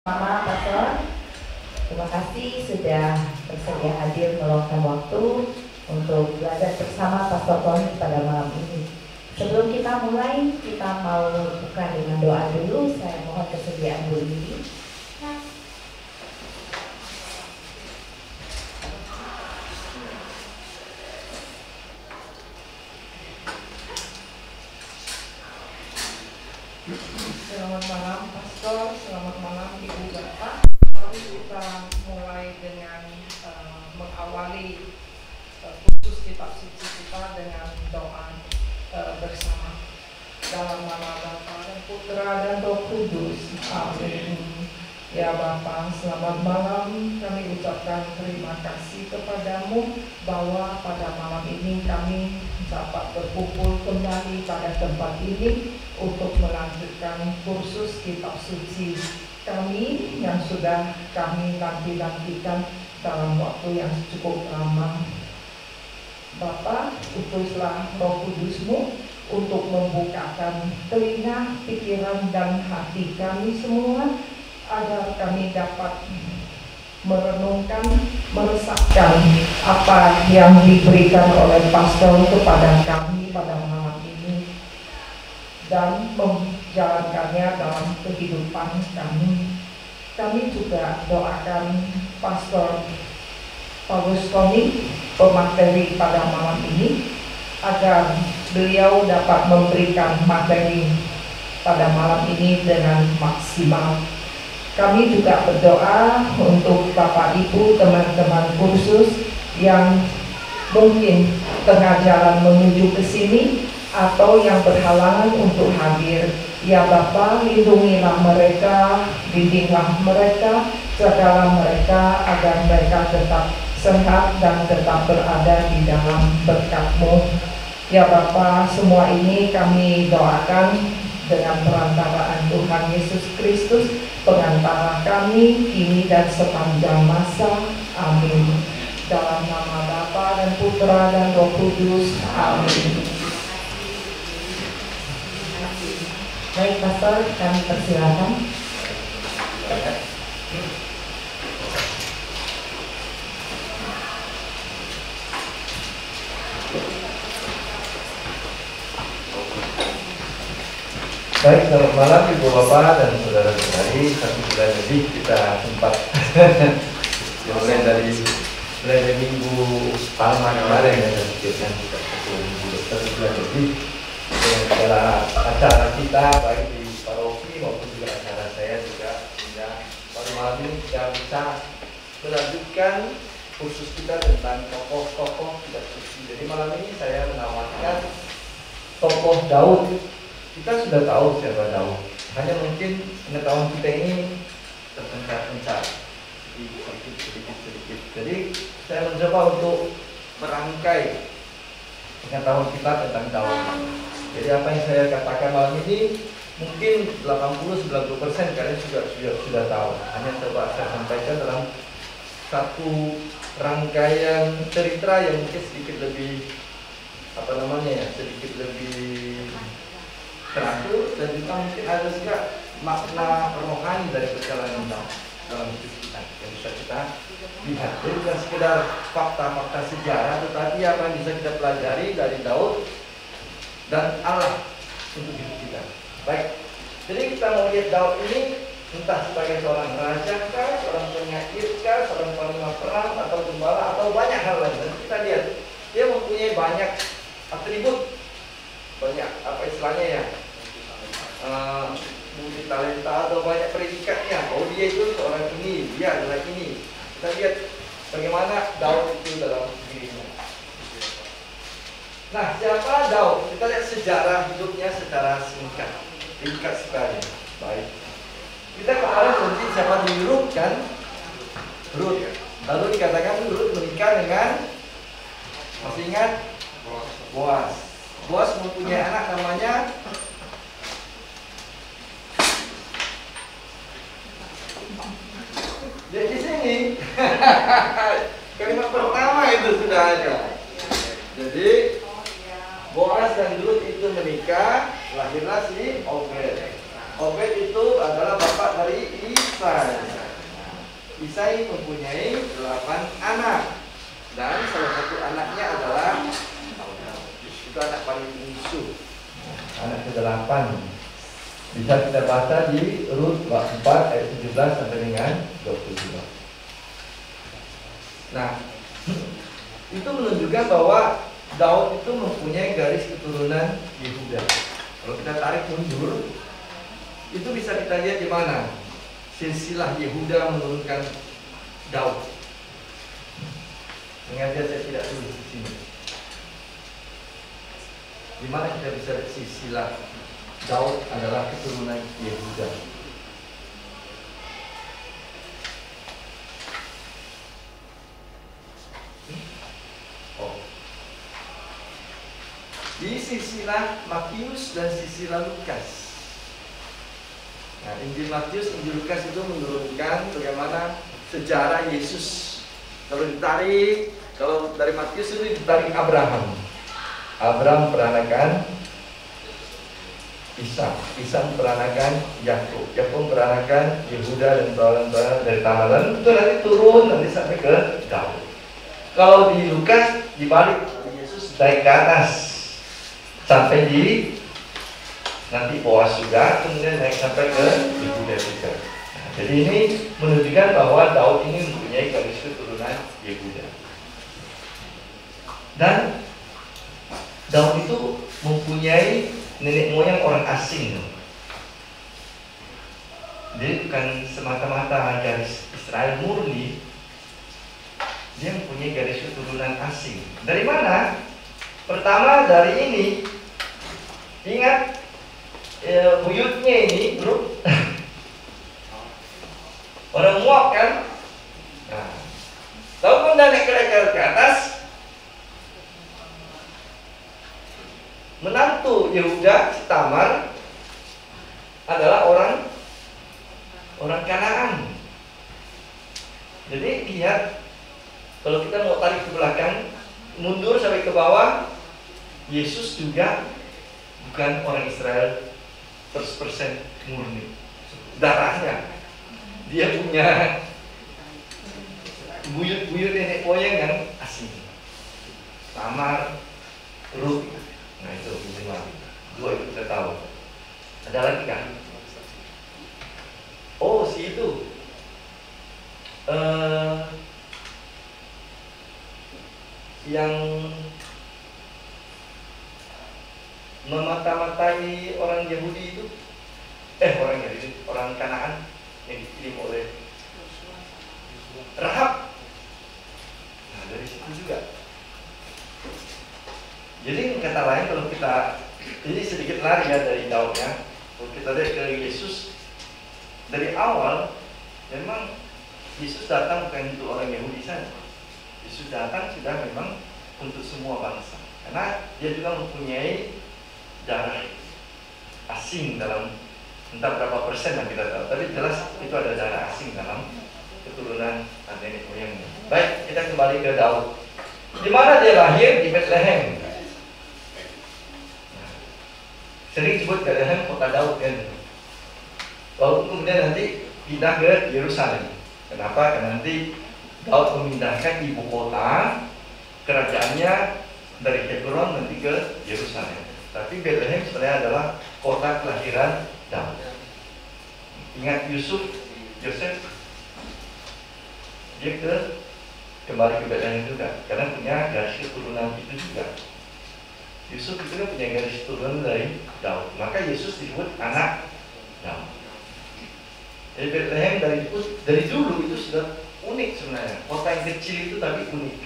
Mama, Pastor, terima kasih sudah bersedia hadir meluangkan waktu untuk belajar bersama Pastor Tony pada malam ini. Sebelum kita mulai, kita mau buka dengan doa dulu. Saya mohon kesediaan Bu Lili. Selamat malam Pastor, selamat malam Ibu Bapak. Mari kita mulai dengan mengawali khusus kitab suci kita dengan doa bersama. Dalam nama Bapa dan Putra dan Roh Kudus. Amin. Ya Bapa, selamat malam. Kami ucapkan terima kasih kepadamu bahwa pada malam ini kami dapat berkumpul kembali pada tempat ini untuk melanjutkan kursus kitab suci kami yang sudah kami nanti-nantikan dalam waktu yang cukup lama. Bapa, utuslah Roh Kudus-Mu untuk membukakan telinga, pikiran, dan hati kami semua agar kami dapat merenungkan, meresapkan apa yang diberikan oleh pastor kepada kami pada malam ini dan menjalankannya dalam kehidupan kami. Kami juga doakan Pastor Paulus Tony, pemateri pada malam ini, agar beliau dapat memberikan materi pada malam ini dengan maksimal. Kami juga berdoa untuk Bapak Ibu, teman-teman kursus yang mungkin tengah jalan menuju ke sini atau yang berhalangan untuk hadir. Ya Bapa, lindungilah mereka, bimbinglah mereka, jagalah mereka agar mereka tetap sehat dan tetap berada di dalam berkat-Mu. Ya Bapa, semua ini kami doakan dengan perantaraan Tuhan Yesus Kristus, pengantara kami kini dan sepanjang masa. Amin. Dalam nama Bapa dan Putra dan Roh Kudus. Amin. Baik Pastor, kami persilakan. Baik, selamat malam Ibu Bapak dan saudara-saudari. 1 bulan lebih kita sempat mulai dari minggu Palma kemarin ya, dan akhirnya kita 1 bulan lebih dengan segala acara kita baik di paroki maupun juga acara saya juga, sehingga pada malam ini kita bisa melanjutkan kursus kita tentang tokoh-tokoh kitab suci. Jadi malam ini saya menawarkan tokoh Daud. Kita sudah tahu siapa Daud, hanya mungkin pengetahuan kita ini terpencar-pencar sedikit. Jadi saya mencoba untuk merangkai pengetahuan kita tentang Daud. Jadi apa yang saya katakan malam ini mungkin 80-90% kalian sudah tahu. Hanya coba saya sampaikan dalam satu rangkaian cerita yang mungkin sedikit lebih sedikit lebih teratur, dan juga mungkin ada juga makna rohani dari perjalanan dalam hidup kita yang bisa kita lihat. Jadi bukan sekedar fakta-fakta sejarah, tetapi apa yang bisa kita pelajari dari Daud dan Allah untuk hidup kita. Baik, jadi kita mau lihat Daud ini entah sebagai seorang raja kah, seorang penyair kah, seorang panglima perang atau gembala atau banyak hal lain. Dan kita lihat dia mempunyai banyak atribut, banyak apa istilahnya ya, mungkin talenta atau banyak predikatnya. Oh, dia itu seorang ini, dia adalah ini. Kita lihat bagaimana Daud itu dalam dirinya. Nah, siapa Daud? Kita lihat sejarah hidupnya secara singkat sekali. Baik, kita kemarin berhenti siapa di Rut kan? Rut. Lalu dikatakan Rut menikah dengan, masih ingat? Boaz. Boaz mempunyai anak namanya jadi di sini kalimat pertama itu sudah ada. Jadi Boaz dan Rut itu menikah, lahirlah si Obed. Obed itu adalah bapak dari Isai. Isai mempunyai 8 anak. Dan salah satu anaknya adalah itu anak paling bungsu. Anak ke-8. Bisa kita baca di Rut 4 ayat 17 sampai dengan 22. Nah, itu menunjukkan bahwa Daud itu mempunyai garis keturunan Yehuda. Kalau kita tarik mundur, itu bisa kita lihat di mana silsilah Yehuda menurunkan Daud. Sengaja saya tidak tulis di sini. Di mana kita bisa lihat silsilah Daud adalah keturunan Yehuda. Di silsilah Matius dan silsilah Lukas. Nah, Injil Matius, Injil Lukas itu menurunkan bagaimana sejarah Yesus. Kalau dari Matius itu ditarik Abraham. Abraham peranakan Ishak, Ishak peranakan Yakub, Yakub peranakan Yehuda dan tawaran-tawaran dari Tamaran. Itu nanti turun nanti sampai ke Daud. Kalau di Lukas dibalik, Yesus naik ke atas sampai di nanti Boas juga, kemudian naik sampai ke Yehuda juga. Nah, jadi ini menunjukkan bahwa Daud ini mempunyai garis keturunan Yehuda. Dan Daud itu mempunyai nenek moyang orang asing. Dia bukan semata-mata garis Israel murni, dia mempunyai garis keturunan asing. Dari mana? Pertama dari ini. Ingat buyutnya ini, bro. Orang Moab kan? Nah, lalu pun naik ke atas. Menantu Yehuda, si Tamar, adalah orang Kanaan. Jadi lihat, kalau kita mau tarik ke belakang, mundur sampai ke bawah, Yesus juga bukan orang Israel 100% murni. Darahnya, dia punya buyut-buyut nenek moyang yang asing. Tamar, Rut. Nah itu minimal 2 itu kita tahu. Ada lagi kan? Oh si itu yang memata-matai orang Yahudi itu, orang Kanaan yang dikirim oleh Rahab. Nah dari situ juga. Jadi kata lain kalau kita ini sedikit lari ya dari Daud ya. Kalau kita lihat ke Yesus dari awal, memang Yesus datang bukan untuk orang Yahudi saja. Yesus datang sudah memang untuk semua bangsa. Karena dia juga mempunyai darah asing dalam entah berapa persen yang kita tahu. Tapi jelas itu ada darah asing dalam keturunan nenek moyangnya. Baik, kita kembali ke Daud. Di mana dia lahir? Di Bethlehem. Sering disebut Bethlehem kota Daud kan. Lalu kemudian nanti pindah ke Yerusalem. Kenapa? Karena nanti Daud memindahkan ibu kota kerajaannya dari Hebron nanti ke Yerusalem. Tapi Bethlehem sebenarnya adalah kota kelahiran Daud. Ingat Yosef, dia kembali ke Bethlehem juga karena punya garis keturunan itu juga. Yusuf itu kan punya garis keturunan dari Daud. Maka Yesus disebut anak Daud. Jadi Bethlehem dari dulu itu sudah unik sebenarnya. Kota yang kecil itu tapi unik.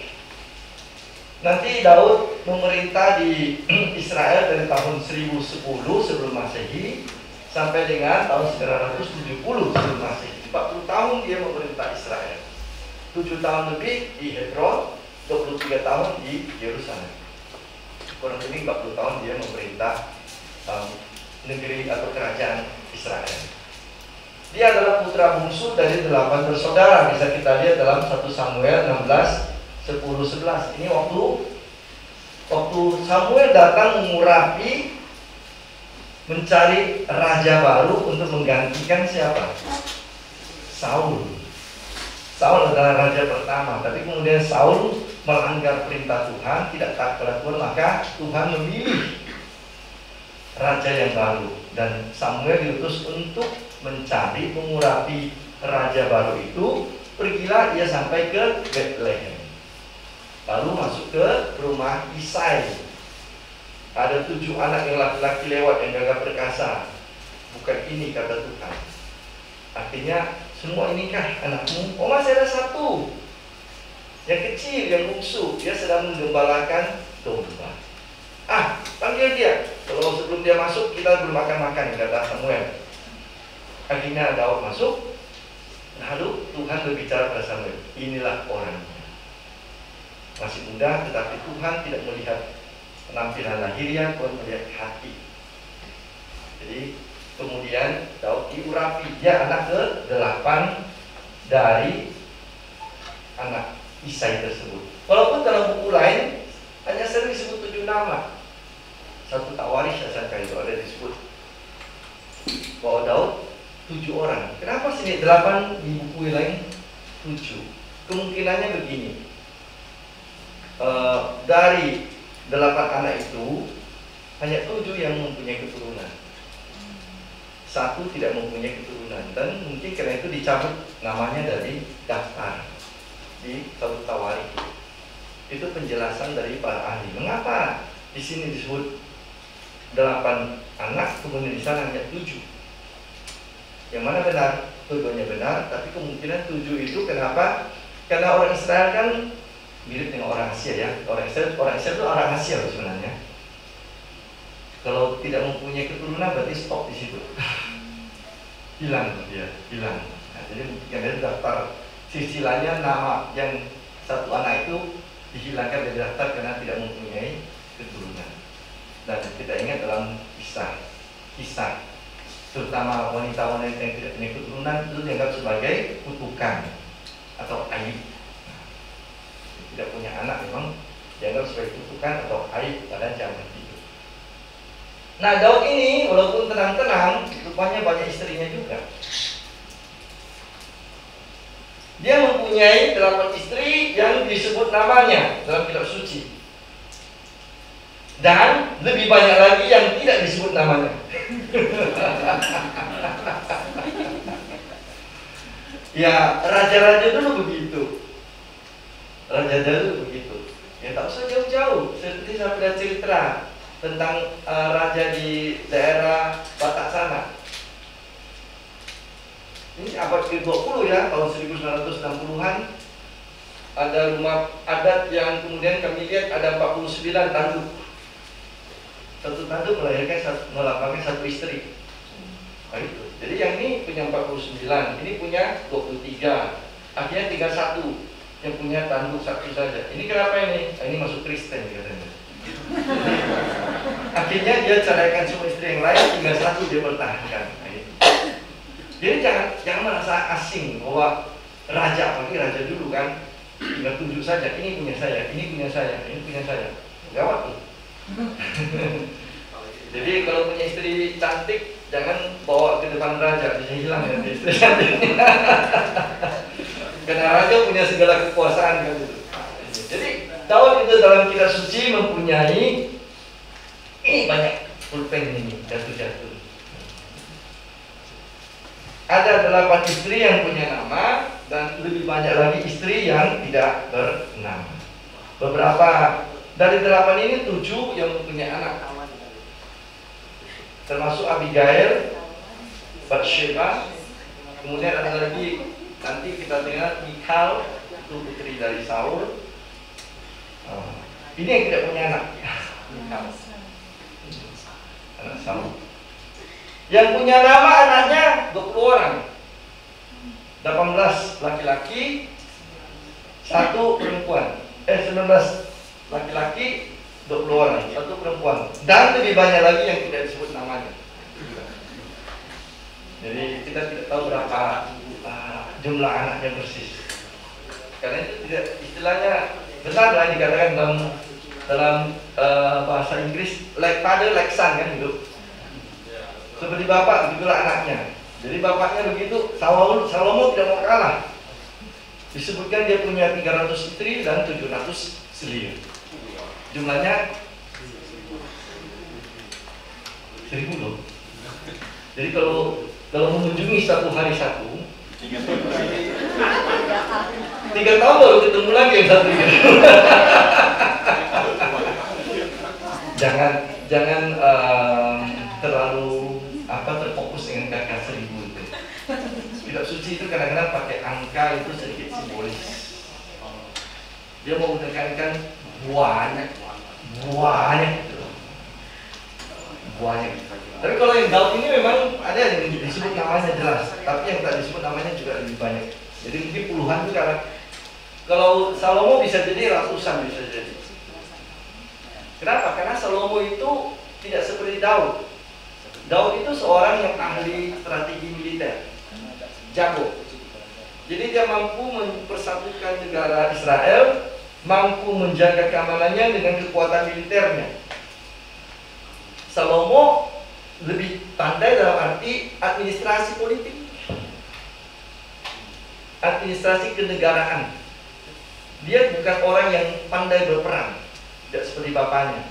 Nanti Daud memerintah di Israel dari tahun 1010 sebelum Masehi sampai dengan tahun 970 sebelum Masehi. 40 tahun dia memerintah Israel. 7 tahun lebih di Hebron, 23 tahun di Yerusalem. Kurang lebih 40 tahun dia memerintah negeri atau kerajaan Israel. Dia adalah putra bungsu dari 8 bersaudara. Bisa kita lihat dalam 1 Samuel 16 10-11. Ini waktu Samuel datang mengurapi mencari raja baru untuk menggantikan siapa? Saul. Saul adalah raja pertama, tapi kemudian Saul melanggar perintah Tuhan, tidak taat kepada Tuhan, maka Tuhan memilih raja yang baru, dan Samuel diutus untuk mencari, mengurapi raja baru itu. Pergilah ia sampai ke Bethlehem, lalu masuk ke rumah Isai. Ada 7 anak yang laki-laki lewat yang gagah perkasa. Bukan ini, kata Tuhan. Akhirnya, semua inikah anakmu? Oh, masih ada 1 yang kecil, yang bungsu. Dia sedang menggembalakan domba. Panggil dia. Kalau sebelum dia masuk, kita belum makan-makan, kata Samuel. Akhirnya Daud masuk. Lalu Tuhan berbicara pada Samuel, inilah orangnya. Masih muda, tetapi Tuhan tidak melihat penampilan lahiriah, Tuhan melihat hati. Jadi kemudian Daud diurapi. Dia anak ke-8 dari anak Isai tersebut. Walaupun dalam buku lain hanya sering disebut 7 nama. Satu Tawaris saja itu ada disebut bahwa Daud 7 orang. Kenapa sini 8 di buku lain 7? Kemungkinannya begini. Dari 8 anak itu hanya 7 yang mempunyai keturunan. 1 tidak mempunyai keturunan, dan mungkin karena itu dicabut namanya dari daftar di Tawarik. Itu penjelasan dari para ahli. Mengapa di sini disebut 8 anak, kemudian di sana hanya 7? Yang mana benar? Dua-duanya benar, tapi kemungkinan 7 itu kenapa? Karena orang Israel kan mirip dengan orang Asia ya. Orang Israel itu orang Asia loh sebenarnya. Kalau tidak mempunyai keturunan berarti stop di situ. Hilang dia, hilang. Nah, jadi mungkin dari daftar silsilahnya nama yang 1 anak itu dihilangkan dari daftar karena tidak mempunyai keturunan. Dan kita ingat dalam kisah terutama wanita-wanita yang tidak punya keturunan itu dianggap sebagai kutukan atau aib. Tidak punya anak memang dianggap sebagai kutukan atau aib pada zaman itu. Nah, Daud ini walaupun tenang-tenang, rupanya banyak istrinya juga. Dia mempunyai 8 istri yang disebut namanya dalam kitab suci. Dan lebih banyak lagi yang tidak disebut namanya. Ya, raja-raja dulu begitu. Raja-raja dulu begitu. Ya, tak usah jauh-jauh. Seperti saya pernah cerita tentang raja di daerah Batak sana. Ini abad ke-20 ya, tahun 1960-an. Ada rumah adat yang kemudian kami lihat ada 49 tanduk. Satu tanduk melahirkan 1 istri. Nah, itu. Jadi yang ini punya 49, ini punya 23. Akhirnya tinggal 1 yang punya tanduk 1 saja. Ini kenapa ini? Ini masuk Kristen katanya. Akhirnya dia ceraikan semua istri yang lain, tinggal 1 dia pertahankan. Nah, itu. Jadi jangan merasa asing bahwa raja, apalagi raja dulu kan, tinggal 7 saja. Ini punya saya, ini punya saya, ini punya saya. Gawat tuh. Jadi kalau punya istri cantik, jangan bawa ke depan raja, bisa hilang ya istri cantik. Karena raja punya segala kekuasaan kan gitu. Jadi Daud itu dalam kitab suci mempunyai ini banyak pulpen ini jatuh-jatuh. Ada 8 istri yang punya nama dan lebih banyak lagi istri yang tidak bernama. Beberapa dari 8 ini 7 yang mempunyai anak. Termasuk Abigail, Bathsheba, kemudian ada lagi nanti kita dengar Michal, itu putri dari Saul. Ini yang tidak punya anak, Michal, anak Saul. Yang punya nama anaknya 20 orang, 18 laki-laki, 1 perempuan. 19 laki-laki, 20 orang, 1 perempuan, dan lebih banyak lagi yang tidak disebut namanya. Jadi kita tidak tahu berapa jumlah anaknya persis. Karena itu tidak istilahnya benar lah dikatakan dalam bahasa Inggris like father like son kan gitu. Seperti bapak begitulah anaknya. Jadi bapaknya begitu, Salomo tidak mau kalah. Disebutkan dia punya 300 istri dan 700 selir. Jumlahnya 1000 loh. Jadi kalau mengunjungi satu hari satu, 3 tahun baru ketemu lagi yang satu ini. Jangan terlalu terfokus dengan kata 1000 itu. Kitab suci itu kadang-kadang pakai angka itu sedikit simbolis. Dia mau menekankan banyak gitu. Banyak. Tapi kalau yang Daud ini memang ada yang disebut namanya jelas, tapi yang tak disebut namanya juga lebih banyak. Jadi mungkin puluhan itu karena kalau Salomo bisa jadi ratusan bisa jadi. Kenapa? Karena Salomo itu tidak seperti Daud. Daud itu seorang yang ahli strategi militer, jago. Jadi dia mampu mempersatukan negara Israel, mampu menjaga keamanannya dengan kekuatan militernya. Salomo lebih pandai dalam arti administrasi politik, administrasi kenegaraan. Dia bukan orang yang pandai berperang, tidak seperti bapaknya.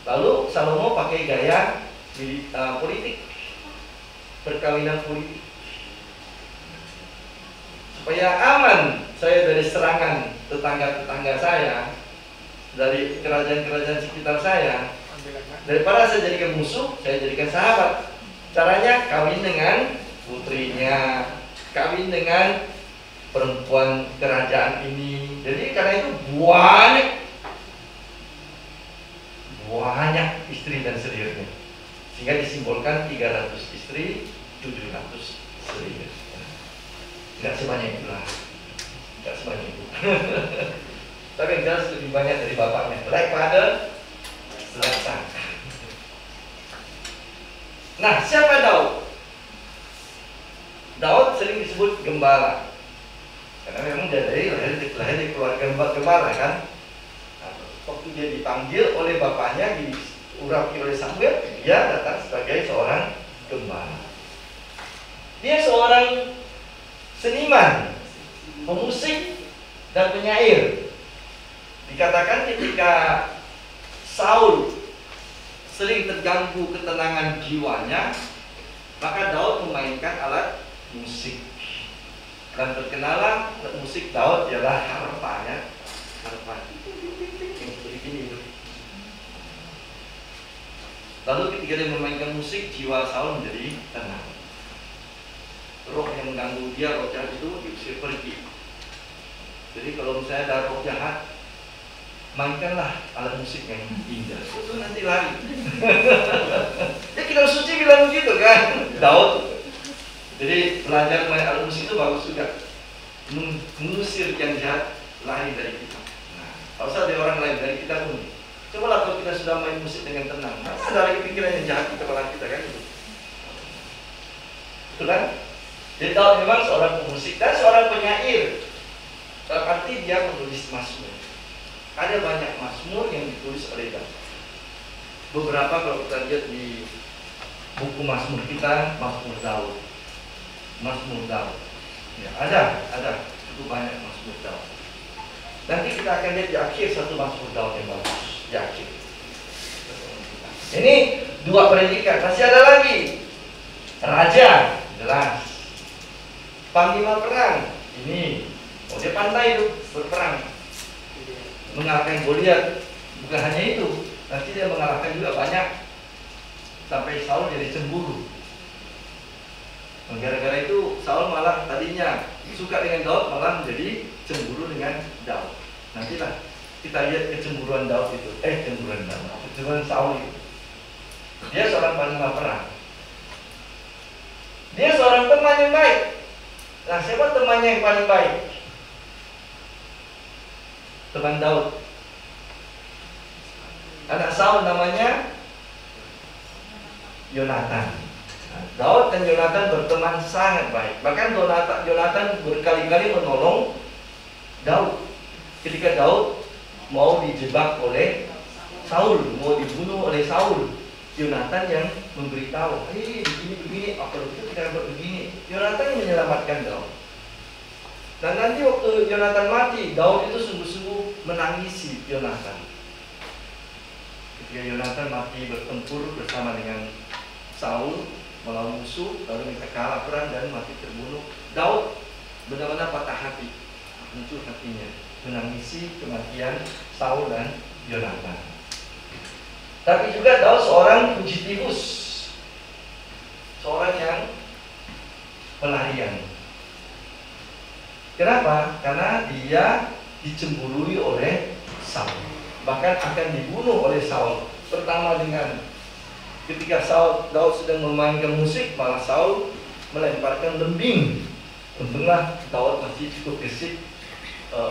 Lalu Salomo pakai gaya politik, perkawinan politik, supaya aman saya dari serangan tetangga-tetangga saya, dari kerajaan-kerajaan sekitar saya. Daripada saya jadikan musuh, saya jadikan sahabat. Caranya kawin dengan putrinya, kawin dengan perempuan kerajaan ini. Jadi karena itu banyak istri dan selirnya, sehingga disimbolkan 300 istri, 700 selir. Tidak sebanyak itulah, tidak sebanyak itu. Tapi yang jelas lebih banyak dari bapaknya. Like father, like son. Nah, siapa Daud? Daud sering disebut gembala, karena memang dia lahir dari keluarga gembala kan. Waktu dia dipanggil oleh bapaknya, diurapi oleh Samuel, dia datang sebagai seorang gembala. Dia seorang seniman, pemusik dan penyair. Dikatakan ketika Saul sering terganggu ketenangan jiwanya, maka Daud memainkan alat musik. Dan terkenalah musik Daud ialah harpanya, harpa yang seperti ini itu. Lalu ketika dia memainkan musik, jiwa Saul menjadi tenang. Roh yang mengganggu dia, roh jahat itu diusir pergi. Jadi kalau misalnya ada roh jahat, mainkanlah alat musik yang indah, itu nanti lari. Ya kitab suci bilang begitu kan, Daud. Jadi belajar main alat musik itu bagus juga, mengusir yang jahat lari dari kita. Nah, kalau ada orang lain dari kita pun, cobalah kalau kita sudah main musik dengan tenang, maka ada lagi pikiran yang jahat di kepala kita kan itu. Betul kan? Jadi Daud memang seorang pemusik dan seorang penyair. Dalam arti dia menulis mazmur. Ada banyak mazmur yang ditulis oleh Daud. Beberapa kalau kita lihat di buku mazmur kita, mazmur Daud. Mazmur Daud. Ya, ada cukup banyak mazmur Daud. Nanti kita akan lihat di akhir satu mazmur Daud yang bagus. Di akhir. Ini dua predikat, masih ada lagi. Raja, jelas. Panglima perang, ini. Oh, dia pandai itu berperang. Mengalahkan Goliat. Bukan hanya itu, nanti dia mengalahkan juga banyak. Sampai Saul jadi cemburu. Gara-gara itu Saul malah tadinya suka dengan Daud, malah menjadi cemburu dengan Daud. Nantilah kita lihat kecemburuan Daud itu. Kecemburuan Saul itu. Dia seorang panglima perang. Dia seorang teman yang baik. Nah, siapa temannya yang paling baik? Teman Daud. Anak Saul namanya Yonatan. Daud dan Yonatan berteman sangat baik. Bahkan Yonatan berkali-kali menolong Daud ketika Daud mau dijebak oleh Saul, mau dibunuh oleh Saul. Yonatan yang memberitahu, begini, kalau itu kita buat begini. Yonatan yang menyelamatkan Daud. Dan nanti waktu Yonatan mati, Daud itu sungguh-sungguh menangisi Yonatan. Ketika Yonatan mati bertempur bersama dengan Saul melawan musuh, lalu mereka kalah perang dan mati terbunuh, Daud benar-benar patah hati, hancur hatinya, menangisi kematian Saul dan Yonatan. Tapi juga Daud seorang fugitivus, seorang yang pelarian. Kenapa? Karena dia dicemburui oleh Saul, bahkan akan dibunuh oleh Saul. Pertama dengan ketika Daud sedang memainkan musik, malah Saul melemparkan lembing. Untunglah Daud masih cukup gesit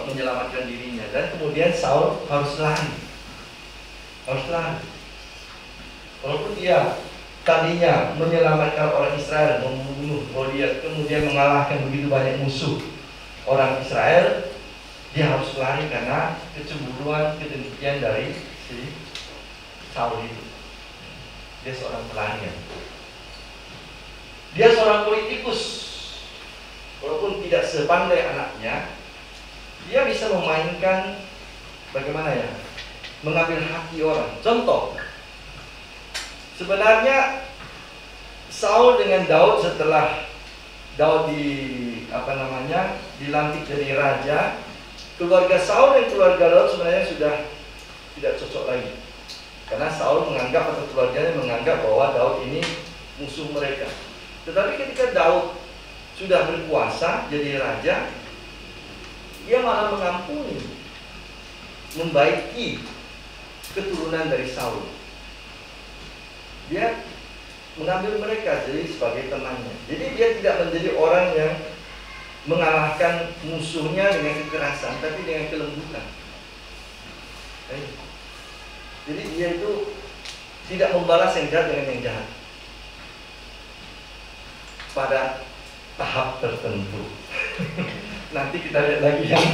menyelamatkan dirinya, dan kemudian Saul harus lari. Walaupun dia tadinya menyelamatkan orang Israel, membunuh Goliat, kemudian mengalahkan begitu banyak musuh orang Israel, dia harus lari karena kecemburuan, kedengkian dari si Saul itu. Dia seorang pelarian. Dia seorang politikus. Walaupun tidak sepandai anaknya, dia bisa memainkan bagaimana ya, mengambil hati orang. Contoh, sebenarnya Saul dengan Daud, setelah Daud dilantik jadi raja, keluarga Saul dan keluarga Daud sebenarnya sudah tidak cocok lagi. Karena Saul menganggap, atau keluarganya menganggap bahwa Daud ini musuh mereka. Tetapi ketika Daud sudah berkuasa jadi raja, dia malah mengampuni, membaiki keturunan dari Saul. Dia mengambil mereka jadi sebagai temannya. Jadi dia tidak menjadi orang yang mengalahkan musuhnya dengan kekerasan, tapi dengan kelembutan. Jadi dia itu tidak membalas yang jahat dengan yang jahat pada tahap tertentu. Nanti kita lihat lagi yang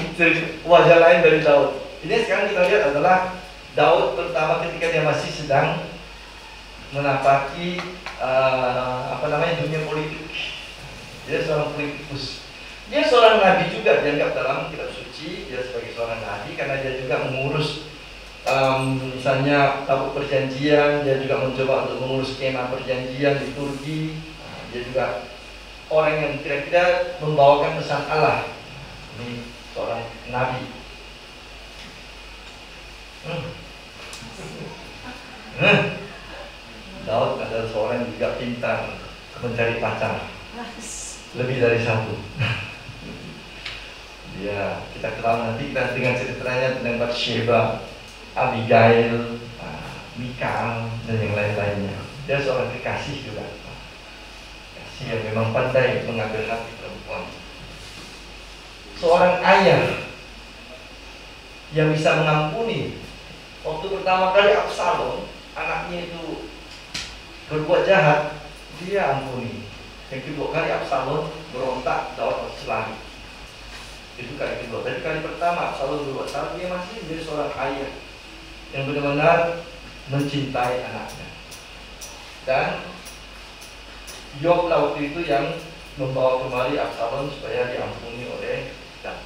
wajah lain dari Daud. Ini sekarang kita lihat adalah Daud pertama ketika dia masih sedang menapaki dunia politik. Dia seorang politikus. Dia seorang nabi juga, dianggap dalam kitab suci. Dia sebagai seorang nabi karena dia juga mengurus misalnya tabut perjanjian. Dia juga mencoba untuk mengurus skema perjanjian di Turki. Dia juga orang yang kira-kira membawakan pesan Allah. Ini seorang nabi. Daud adalah seorang yang juga pintar mencari pacar, lebih dari satu. Dia, kita kenal nanti dengan ceritanya tentang Bathsheba, Abigail, Mikal, dan yang lain-lainnya. Dia seorang kekasih juga, kekasih yang memang pandai mengambil hati perempuan. Seorang ayah yang bisa mengampuni. Waktu pertama kali Absalom, anaknya itu berbuat jahat, dia ampuni. Yang kedua kali Absalom berontak, Daud harus lari. Itu kali kedua. Tapi kali pertama Absalom berbuat salah, dia masih menjadi seorang ayah yang benar-benar mencintai anaknya. Dan Yoab waktu itu yang membawa kembali Absalom supaya diampuni oleh Daud.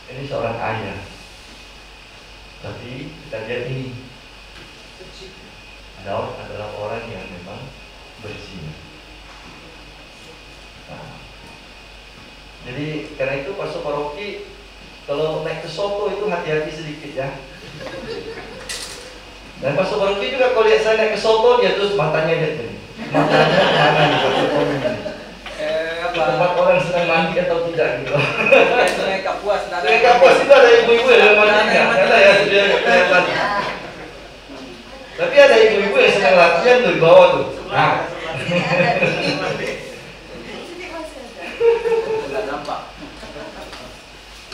Ini seorang ayah. Tapi kita lihat ini, Daud adalah orang yang memang berzina. Jadi karena itu pastor paroki kalau naik ke Soto itu hati-hati sedikit ya. Dan pastor paroki juga kalau lihat saya naik ke Soto, dia terus matanya lihat ini. Matanya kemana nih pastor paroki? Tempat orang sedang mandi atau tidak gitu. Sungai Kapuas. Sungai Kapuas itu ada ibu-ibu yang mandinya, ada ya dia kelihatan. Tapi ada ibu-ibu yang sedang latihan tuh di bawah tuh. Nah, Tidak nampak.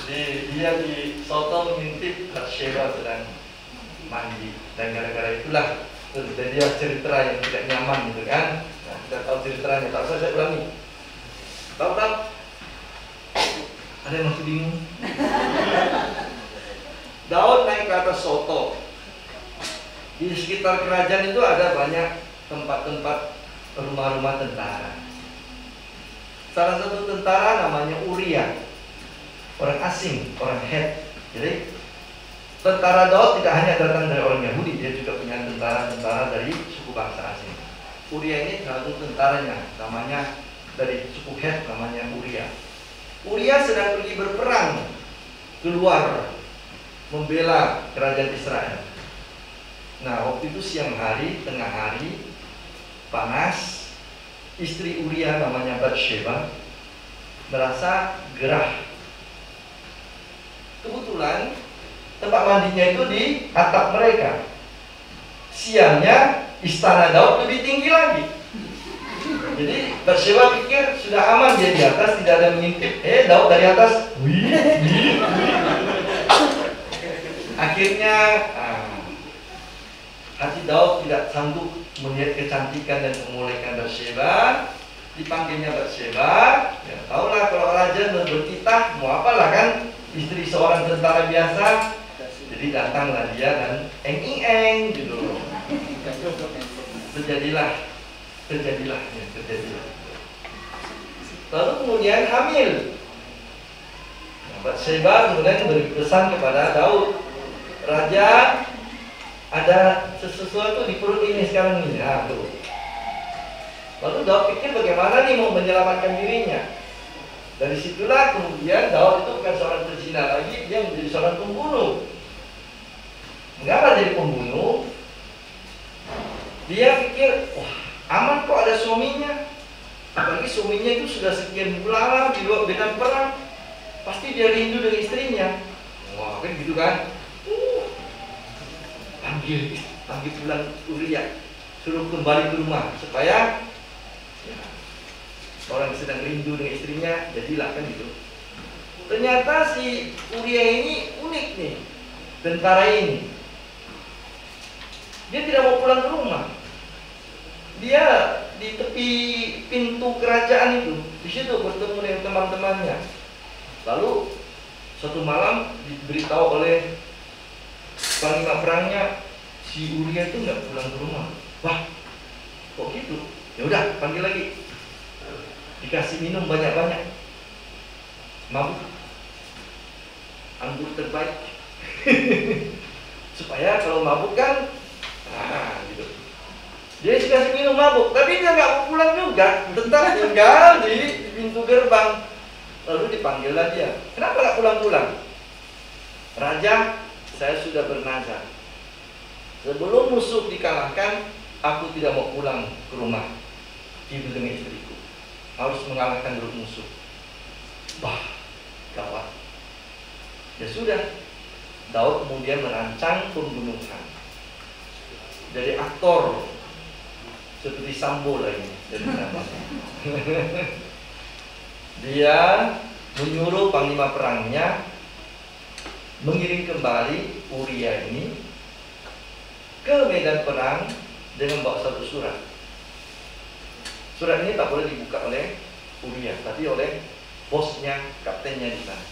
Jadi dia di Soto mengintip Bathsheba sedang mandi, dan gara-gara itulah terjadi cerita yang tidak nyaman gitu kan. Nah, kita tahu ceritanya, tak usah saya ulangi. Tahu? Ada yang masih bingung? Daud naik ke atas Soto. Di sekitar kerajaan itu ada banyak tempat-tempat rumah-rumah tentara. Salah satu tentara namanya Uria, orang asing, orang Het. Jadi tentara Daud tidak hanya datang dari orang Yahudi, dia juga punya tentara-tentara dari suku bangsa asing. Uria ini salah satu tentaranya, namanya dari suku Het, namanya Uria. Uria sedang pergi berperang keluar membela kerajaan Israel. Nah, waktu itu siang hari, tengah hari, panas. Istri Uria namanya Batsheba merasa gerah. Kebetulan tempat mandinya itu di atap mereka. Siangnya istana Daud lebih tinggi lagi. Jadi Batsheba pikir sudah aman dia di atas, tidak ada mengintip. Daud dari atas, wih. Akhirnya hati Daud tidak sanggup melihat kecantikan dan kemolekan Batsheba. Dipanggilnya Batsheba. Ya tahulah kalau raja bertitah mau apalah kan, istri seorang tentara biasa. Jadi datanglah dia dan eng gitu. Terjadilah. Lalu kemudian hamil. Batsheba kemudian berpesan kepada Daud, Raja, ada sesuatu di perut ini sekarang ini. Nah, tuh. Lalu Daud pikir bagaimana nih mau menyelamatkan dirinya. Dari situlah kemudian Daud itu bukan seorang pezina lagi, dia menjadi seorang pembunuh. Mengapa jadi pembunuh? Dia pikir, wah aman kok ada suaminya. Apalagi suaminya itu sudah sekian bulan di luar medan perang, pasti dia rindu dengan istrinya. Wah kan gitu kan. Panggil pulang Uria, suruh kembali ke rumah supaya ya, orang yang sedang rindu dengan istrinya jadilah kan gitu. Ternyata si Uria ini unik nih, tentara ini. Dia tidak mau pulang ke rumah. Dia di tepi pintu kerajaan itu, di situ bertemu dengan teman-temannya. Lalu suatu malam diberitahu oleh panglima perangnya, si Uria itu nggak pulang ke rumah. Wah, kok gitu? Ya udah, panggil lagi. Dikasih minum banyak-banyak. Mabuk. Anggur terbaik. Supaya kalau mabuk kan, gitu. Dia dikasih minum mabuk, tapi dia nggak mau pulang juga. Tentara tinggal di pintu gerbang. Lalu dipanggillah dia. Kenapa nggak pulang-pulang? Raja, saya sudah bernazar. Sebelum musuh dikalahkan, aku tidak mau pulang ke rumah tidur dengan istriku. Harus mengalahkan dulu musuh. Bah, gawat. Ya sudah, Daud kemudian merancang pembunuhan. Dari aktor seperti Sambo lagi. Dia menyuruh panglima perangnya mengirim kembali Uria ini ke medan perang dengan bawa satu surat. Surat ini tak boleh dibuka oleh Uria, tapi oleh bosnya, kaptennya di sana.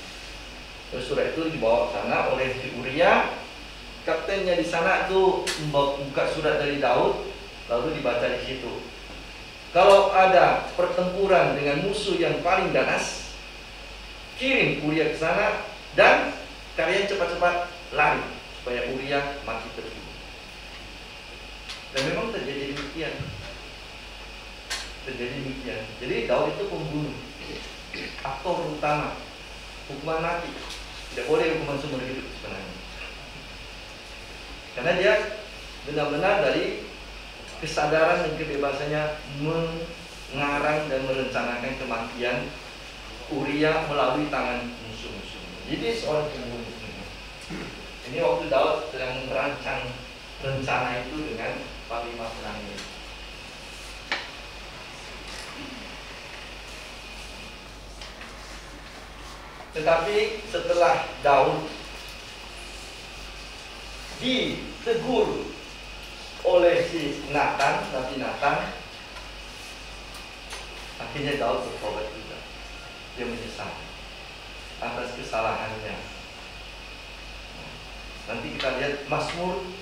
Terus surat itu dibawa ke sana oleh si Uria. Kaptennya di sana itu membuka surat dari Daud, lalu dibaca di situ. Kalau ada pertempuran dengan musuh yang paling ganas, kirim Uria ke sana dan kalian cepat-cepat lari supaya Uria mati terbunuh. Dan memang terjadi demikian. Jadi Daud itu pembunuh, aktor utama, hukuman mati. Tidak boleh hukuman seumur hidup sebenarnya. Karena dia benar-benar dari kesadaran dan kebebasannya mengarang dan merencanakan kematian Uria melalui tangan musuh-musuhnya. Jadi seorang pembunuh. Ini waktu Daud sedang merancang rencana itu dengan panglima perangnya. Tetapi setelah Daud ditegur oleh si Nathan, Nabi Nathan, akhirnya Daud bertobat juga. Dia menyesal atas kesalahannya. Nanti kita lihat Mazmur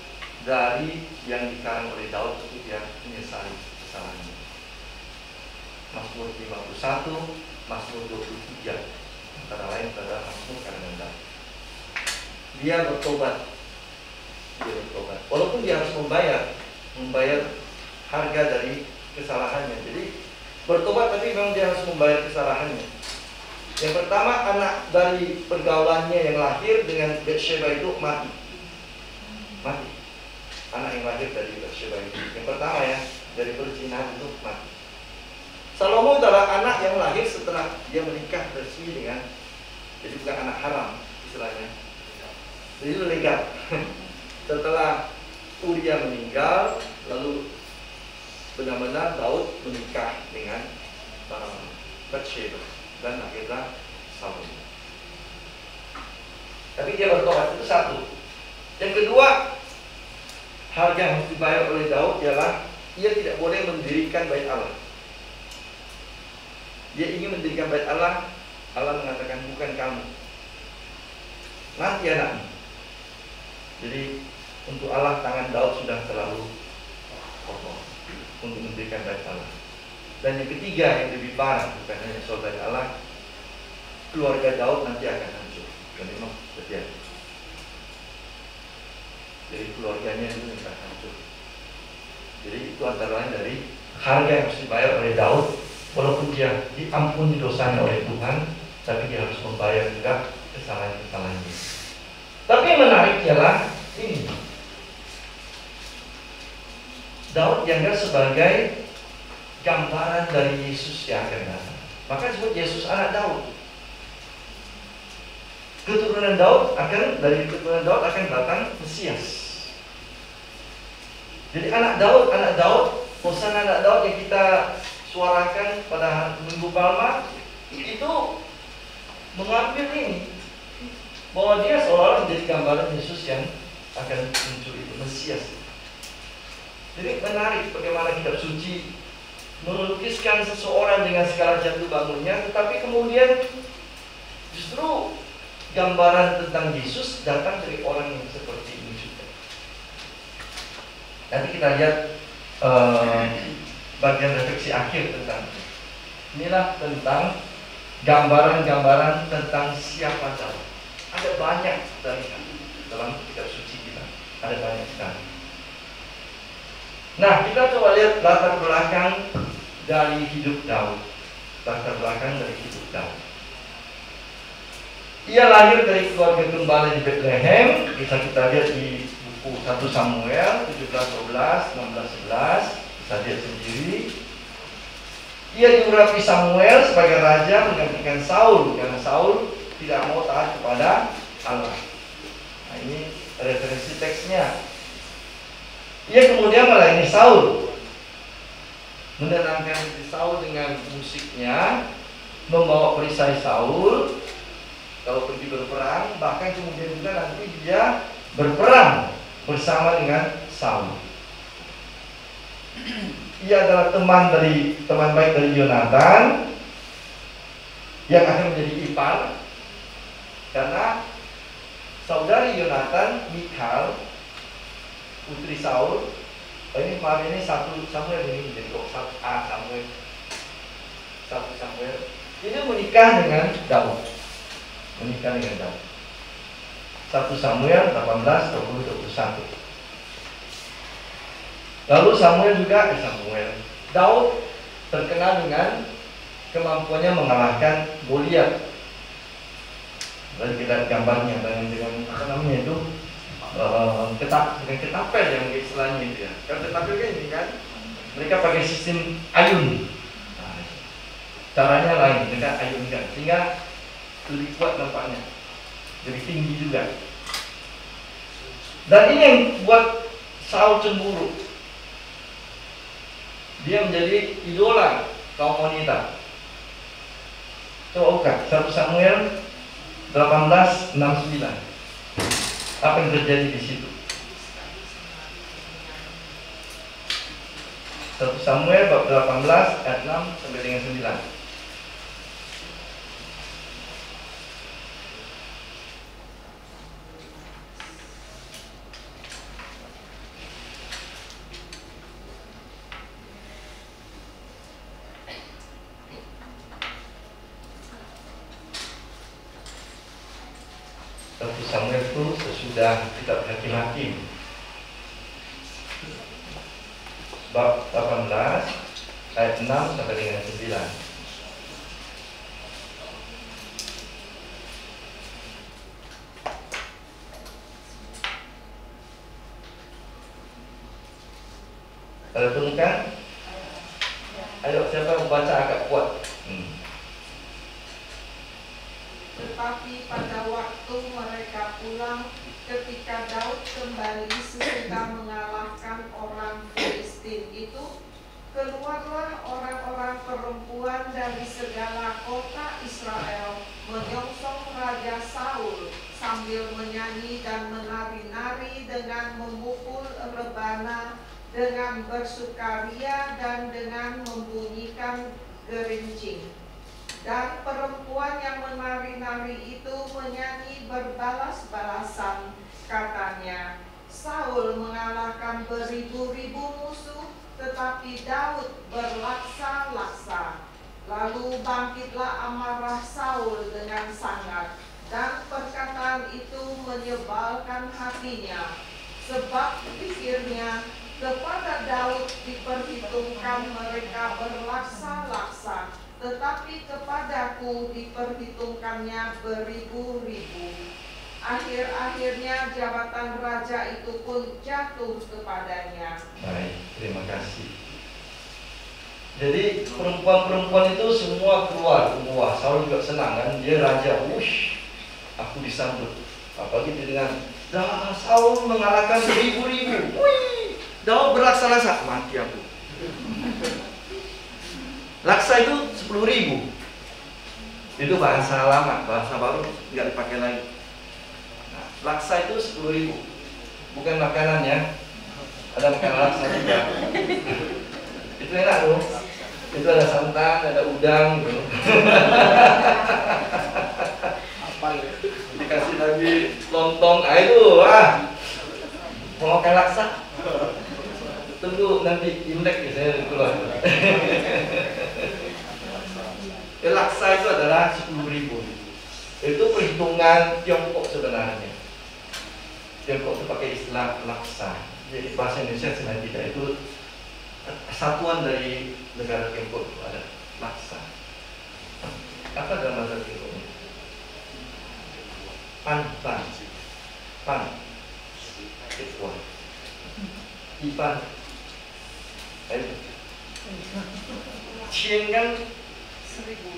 dari yang dikarang oleh Daud itu dia menyesali kesalahannya. Mazmur 51, Mazmur 23, antara lain adalah Mazmur karangan Daud. Dia bertobat, walaupun dia harus membayar harga dari kesalahannya. Jadi bertobat tapi memang dia harus membayar kesalahannya. Yang pertama, anak dari pergaulannya yang lahir dengan Bathsheba itu mati. Anak yang lahir dari Bathsheba itu yang pertama ya, dari perzinahan itu mati. Salomo adalah anak yang lahir setelah dia menikah resmi dengan, jadi bukan anak haram istilahnya, jadi itu legal. Setelah Uria meninggal, lalu benar-benar Daud menikah dengan Bathsheba dan akhirnya Salomo. Tapi dia bertobat, itu satu. Yang kedua, harga yang harus dibayar oleh Daud ialah ia tidak boleh mendirikan bait Allah. Dia ingin mendirikan bait Allah, Allah mengatakan bukan kamu, nanti anakmu. Jadi untuk Allah tangan Daud sudah terlalu kotor untuk mendirikan bait Allah. Dan yang ketiga yang lebih parah, bukan hanya soal bait Allah, keluarga Daud nanti akan hancur. Dan memang terjadi. Jadi keluarganya itu akan hancur. Jadi itu antara lain dari harga yang harus dibayar oleh Daud. Walaupun dia diampuni dosanya oleh Tuhan, tapi dia harus membayar juga kesalahan-kesalahannya. Tapi yang menarik ialah ini, Daud dianggap sebagai gambaran dari Yesus yang akan datang. Maka disebut Yesus anak Daud. Dari keturunan Daud akan datang Mesias. Jadi anak Daud, Hosana anak Daud yang kita suarakan pada Minggu Palma itu mengambil ini, bahwa dia seolah-olah menjadi gambaran Yesus yang akan muncul itu, Mesias. Jadi menarik bagaimana kitab suci melukiskan seseorang dengan segala jatuh bangunnya, tetapi kemudian justru gambaran tentang Yesus datang dari orang yang seperti ini juga. Nanti kita lihat bagian refleksi akhir tentang inilah, tentang gambaran-gambaran tentang siapa Daud. Ada banyak dari dalam kitab suci kita, ada banyak sekali. Nah, kita coba lihat latar belakang dari hidup Daud. Ia lahir dari keluarga gembala di Bethlehem. Bisa kita lihat di buku 1 Samuel 17:12, 16:11. Bisa lihat sendiri. Ia diurapi Samuel sebagai raja menggantikan Saul, karena Saul tidak mau taat kepada Allah. Nah, ini referensi teksnya. Ia kemudian melayani Saul, menenangkan Saul dengan musiknya, membawa perisai Saul kalau pergi berperang, bahkan kemudian juga nanti dia berperang bersama dengan Saul. Ia adalah teman baik dari Yonatan yang akan menjadi ipar, karena saudari Yonatan, Michal, putri Saul, ini 1 Samuel ini menjadi 1 Samuel ini menikah dengan Daud. 1 Samuel 18:20-21. Lalu Daud terkenal dengan kemampuannya mengalahkan Goliat. Lalu kita lihat gambarnya dengan apa namanya itu, ketapel yang istilahnya itu ya. Kalau ketapel kan ini kan, mereka pakai sistem ayun. Nah, caranya lain, mereka ayunkan sehingga lebih kuat nampaknya, lebih tinggi juga. Dan ini yang buat Saul cemburu. Dia menjadi idola kaum wanita. Coba buka 1 Samuel 18:6-9. Apa yang terjadi di situ? 1 Samuel bab 18 ayat 6 sampai dengan 9. 1 Samuel itu sesudah kitab Hakim-Hakim bab 18 ayat 6 sampai dengan 9. Ada temukan? Ayo, siapa membaca agak kuat? Tetapi pada waktu mereka pulang, ketika Daud kembali sesudah mengalahkan orang Filistin itu, keluarlah orang-orang perempuan dari segala kota Israel menyongsong Raja Saul sambil menyanyi dan menari-nari dengan memukul rebana, dengan bersukaria dan dengan membunyikan gerincing. Dan perempuan yang menari-nari itu menyanyi berbalas-balasan, katanya, Saul mengalahkan beribu-ribu musuh, tetapi Daud berlaksa-laksa. Lalu bangkitlah amarah Saul dengan sangat, dan perkataan itu menyebalkan hatinya, sebab pikirnya, kepada Daud diperhitungkan mereka berlaksa-laksa, tetapi kepadaku diperhitungkannya beribu-ribu. Akhir-akhirnya jabatan raja itu pun jatuh kepadanya. Baik, terima kasih. Jadi perempuan-perempuan itu semua keluar. Wah, Saul juga senang kan, dia raja. Wush, aku disambut. Apalagi dengan Saul mengalahkan beribu-ribu. Wih, Daud berlaksa-laksa, mati aku. Laksa itu 10.000. Itu bahasa lama, bahasa baru nggak dipakai lagi. Nah, laksa itu 10.000. Bukan makanannya. Ada makanan laksa juga. Itu enak loh. Itu ada santan, ada udang gitu. Dikasih lagi lontong, itu mau makan laksa. Tunggu nanti Imlek biasanya keluar. Laksa itu adalah 10.000. Itu perhitungan Tiongkok sebenarnya. Tiongkok itu pakai istilah laksa. Jadi bahasa Indonesia sebenarnya tidak, itu satuan dari negara Tiongkok itu ada laksa. Apa dalam bahasa Tiongkok ini? Pan. Ipan. Ipan. Ayo. Cien kan 1000.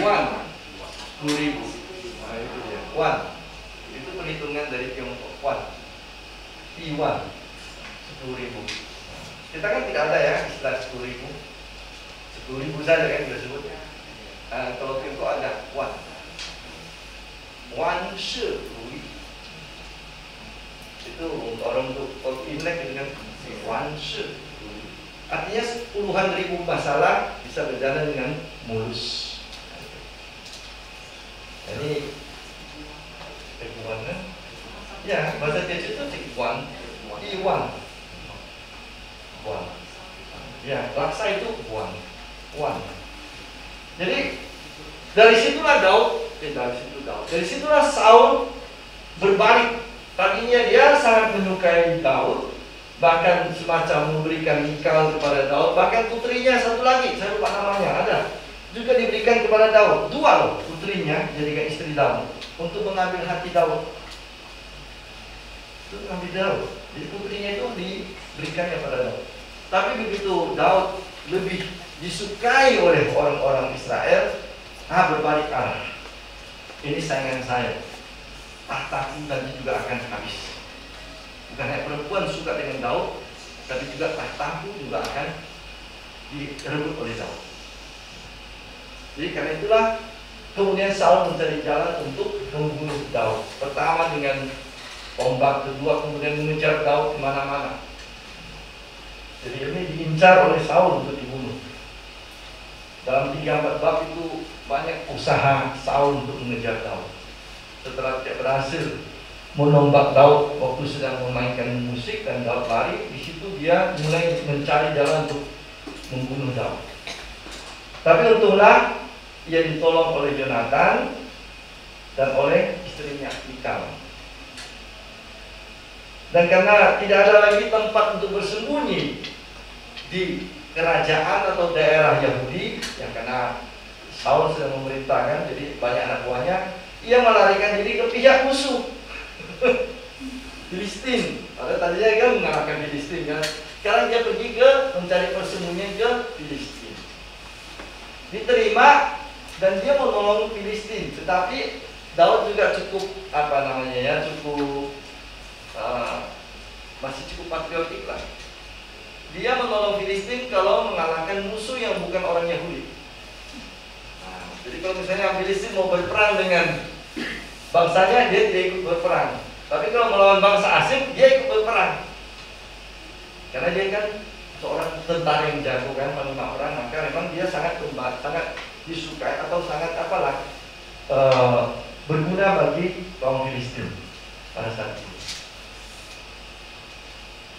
Wan 10.000. Nah, itu dia. Wan. Itu perhitungan dari Tiongkok. Wan. Iwan 10.000. Kita kan tidak ada ya istilah 10.000. 10.000 saja kan kita sebut. Kalau Tiongkok ada wan. Wan shi ru. Itu orang untuk Imlek dengan wan shi. Artinya puluhan ribu masalah bisa berjalan dengan mulus. Ini Tikuan kan? Ya, bahasa Tiongkok itu Tikuan, Iwan, Wan. Ya, laksa itu Wan. Jadi dari situlah dari situlah Saul berbalik. Tadinya dia sangat menyukai Daud, bahkan semacam memberikan nikah kepada Daud. Bahkan putrinya satu lagi, saya lupa namanya, ada juga diberikan kepada Daud. 2 loh putrinya jadikan istri Daud untuk mengambil hati Daud. Itu mengambil Daud. Jadi putrinya itu diberikannya kepada Daud. Tapi begitu Daud lebih disukai oleh orang-orang Israel, berbalik arah. Ini sayangan saya. Tahtaku nanti juga akan habis. Bukan hanya perempuan suka dengan Daud, tapi juga tahtaku juga akan direbut oleh Daud. Jadi karena itulah kemudian Saul mencari jalan untuk membunuh Daud. Pertama dengan tombak, kedua kemudian mengejar Daud kemana-mana. Jadi ini diincar oleh Saul untuk dibunuh. Dalam 3-4 bab itu banyak usaha Saul untuk mengejar Daud. Setelah tidak berhasil menombak Daud waktu sedang memainkan musik dan Daud lari, di situ dia mulai mencari jalan untuk membunuh Daud. Tapi untunglah ia ditolong oleh Jonathan dan oleh istrinya Mikal. Dan karena tidak ada lagi tempat untuk bersembunyi di kerajaan atau daerah Yahudi, ya karena Saul sedang memerintahkan, jadi banyak anak buahnya, ia melarikan diri ke pihak musuh. Filistin. Padahal tadinya kan mengalahkan Filistin kan. Sekarang dia pergi ke mencari persembunyian ke Filistin. Diterima dan dia menolong Filistin. Tetapi Daud juga cukup cukup masih cukup patriotik lah. Dia menolong Filistin kalau mengalahkan musuh yang bukan orang Yahudi. Nah, jadi kalau misalnya Filistin mau berperang dengan bangsanya, dia tidak ikut berperang. Tapi kalau melawan bangsa asing, dia ikut berperang. Karena dia kan seorang tentara yang jago kan, panglima orang, maka memang dia sangat disukai atau sangat berguna bagi kaum Filistin pada saat itu.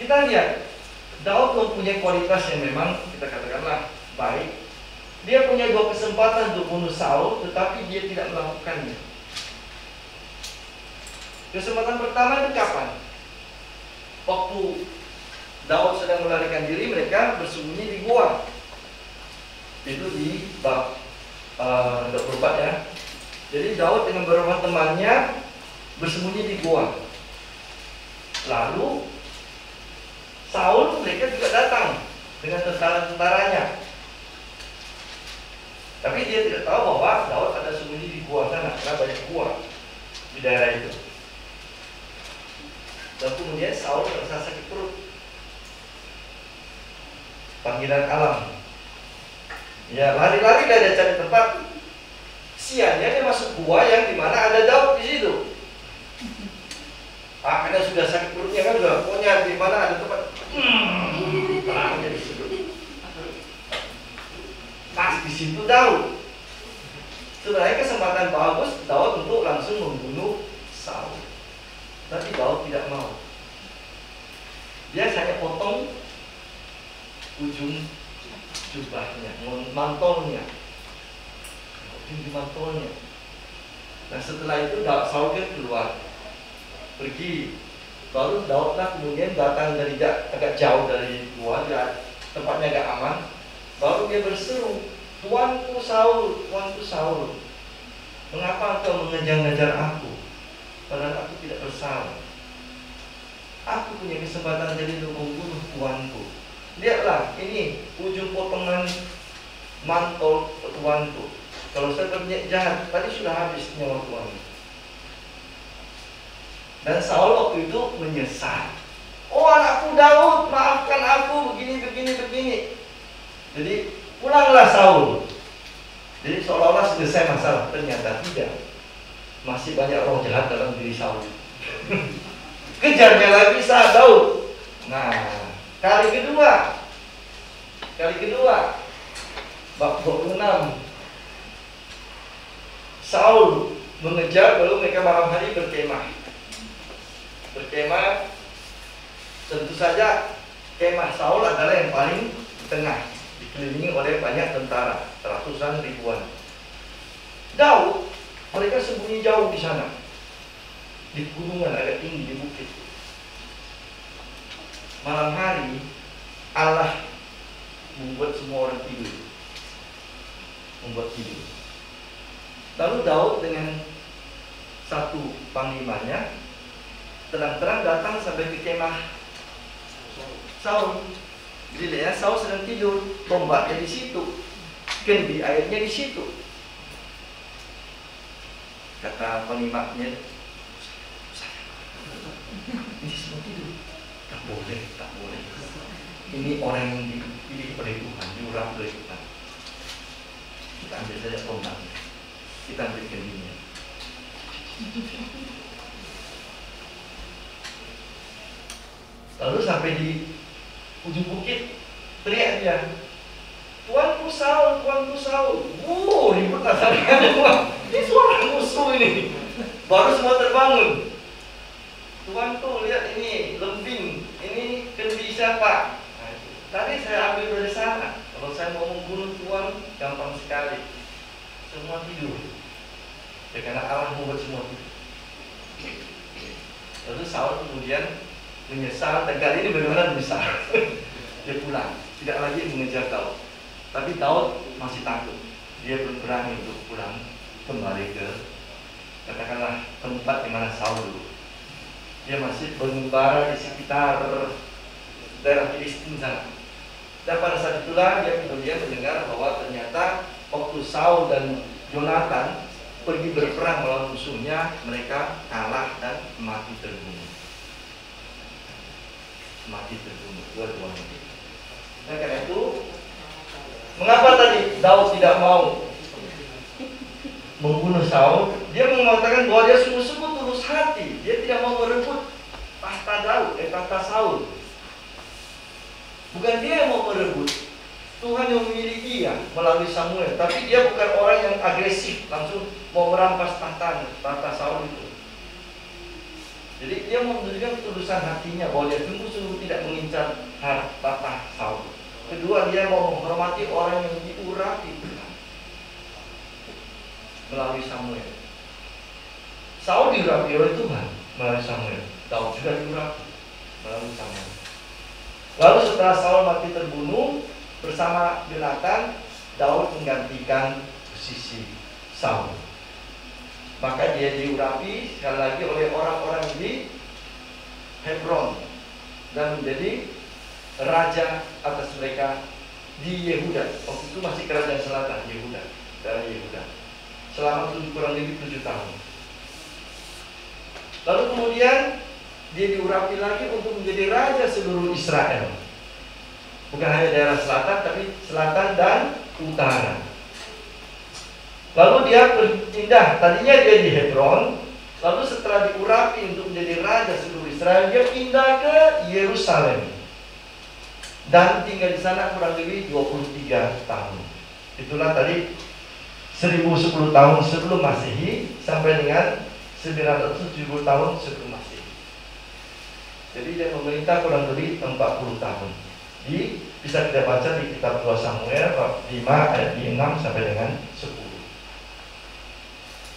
Kita lihat Daud mempunyai kualitas yang memang kita katakanlah baik. Dia punya dua kesempatan untuk bunuh Saul, tetapi dia tidak melakukannya. Kesempatan pertama itu kapan? Waktu Daud sedang melarikan diri, mereka bersembunyi di gua. Itu di bab 24 ya. Jadi Daud dengan beberapa temannya bersembunyi di gua. Lalu Saul, mereka juga datang dengan tentara-tentaranya. Tapi dia tidak tahu bahwa Daud ada sembunyi di gua sana, karena banyak gua di daerah itu. Dan kemudian Saul merasa sakit perut. Panggilan alam. Ya, lari-lari dia cari tempat. Siangnya dia masuk gua yang dimana ada Daud di situ. Karena sudah sakit perutnya kan, udah pokoknya di mana ada tempat terangnya di situ. Pas di situ Daud. Sebenarnya kesempatan bagus Daud untuk langsung membunuh Saul. Tapi Daud tidak mau. Dia hanya potong ujung jubahnya, mantolnya. Ujung mantolnya. Nah setelah itu Saul kan keluar. Pergi, baru Daudlah kemudian datang dari agak jauh dari gua, tempatnya agak aman. Baru dia berseru, "Tuanku Saul, Tuanku Saul, mengapa engkau mengejar-ngejar aku? Padahal aku tidak bersalah. Aku punya kesempatan jadi untuk membunuh tuanku. Lihatlah, ini ujung potongan mantel tuanku. Kalau saya berniat jahat, tadi sudah habis nyawa tuanku." Dan Saul waktu itu menyesal. "Oh anakku Daud, maafkan aku begini. Jadi pulanglah Saul. Jadi seolah-olah selesai masalah. Ternyata tidak. Masih banyak roh jahat dalam diri Saul. Kejarnya lagi saat Daud. Nah, kali kedua bab 26. Saul mengejar, lalu mereka malam hari berkemah. Tentu saja kemah Saul adalah yang paling tengah, dikelilingi oleh banyak tentara, ratusan ribuan. Daud, mereka sembunyi jauh di sana, di gunungan agak tinggi, di bukit. Malam hari Allah membuat semua orang tidur. Lalu Daud dengan satu panglimanya terang-terang datang sampai ke kemah Saul. Jadi ya, Saul sedang tidur, tombaknya di situ, kendi airnya di situ. Kata panglimanya, "Ini semua tidur." Tak boleh. Ini orang yang dipilih oleh Tuhan, diurang oleh Tuhan. Kita ambil saja tombaknya, kita ambil kendinya. Lalu sampai di ujung bukit, teriak dia, "Tuanku Saul, Tuanku Saul." Ribut lah semua. Ini suara musuh ini. Baru semua terbangun. "Tuanku, lihat ini lembing, ini kendi siapa?" Nah, tadi saya ambil dari sana. Kalau saya mau membunuh Tuan, gampang sekali. Semua tidur. Ya karena Allah membuat semua tidur. Lalu Saul kemudian menyesal, dan kali ini benar-benar menyesal. Dia pulang, tidak lagi mengejar Daud. Tapi Daud masih takut. Dia belum berani untuk pulang kembali ke, katakanlah, tempat di mana Saul dulu. Dia masih mengembara di sekitar daerah Filistin sana. Dan pada saat itulah dia kemudian mendengar bahwa ternyata waktu Saul dan Yonatan pergi berperang melawan musuhnya, mereka kalah dan mati terbunuh. Mati terbunuh dua-duanya. Dan karena itu, mengapa tadi Daud tidak mau membunuh Saul? Dia mengatakan bahwa dia sungguh-sungguh tulus hati. Dia tidak mau merebut tahta Saul. Bukan dia yang mau merebut, Tuhan yang memilih dia melalui Samuel. Tapi dia bukan orang yang agresif, langsung mau merampas tahta Saul itu. Jadi dia menunjukkan ketulusan hatinya bahwa dia sungguh-sungguh tidak mengincar tahta Saul. Kedua, dia mau menghormati orang yang diurapi Tuhan melalui Samuel. Saul diurapi oleh Tuhan melalui Samuel. Daud juga diurapi melalui Samuel. Lalu setelah Saul mati terbunuh bersama Yonatan, Daud menggantikan posisi Saul. Maka dia diurapi sekali lagi oleh orang-orang di Hebron dan menjadi raja atas mereka di Yehuda. Waktu itu masih kerajaan selatan Yehuda, daerah Yehuda, selama kurang lebih 7 tahun. Lalu kemudian dia diurapi lagi untuk menjadi raja seluruh Israel. Bukan hanya daerah selatan, tapi selatan dan utara. Lalu dia berpindah, tadinya dia di Hebron, lalu setelah diurapi untuk menjadi raja seluruh Israel, dia pindah ke Yerusalem dan tinggal di sana kurang lebih 23 tahun. Itulah tadi 1010 tahun sebelum Masehi sampai dengan 970 tahun sebelum Masehi. Jadi dia memerintah kurang lebih 40 tahun. Bisa kita baca di kitab 2 Samuel bab 5 ayat 6 sampai dengan 10.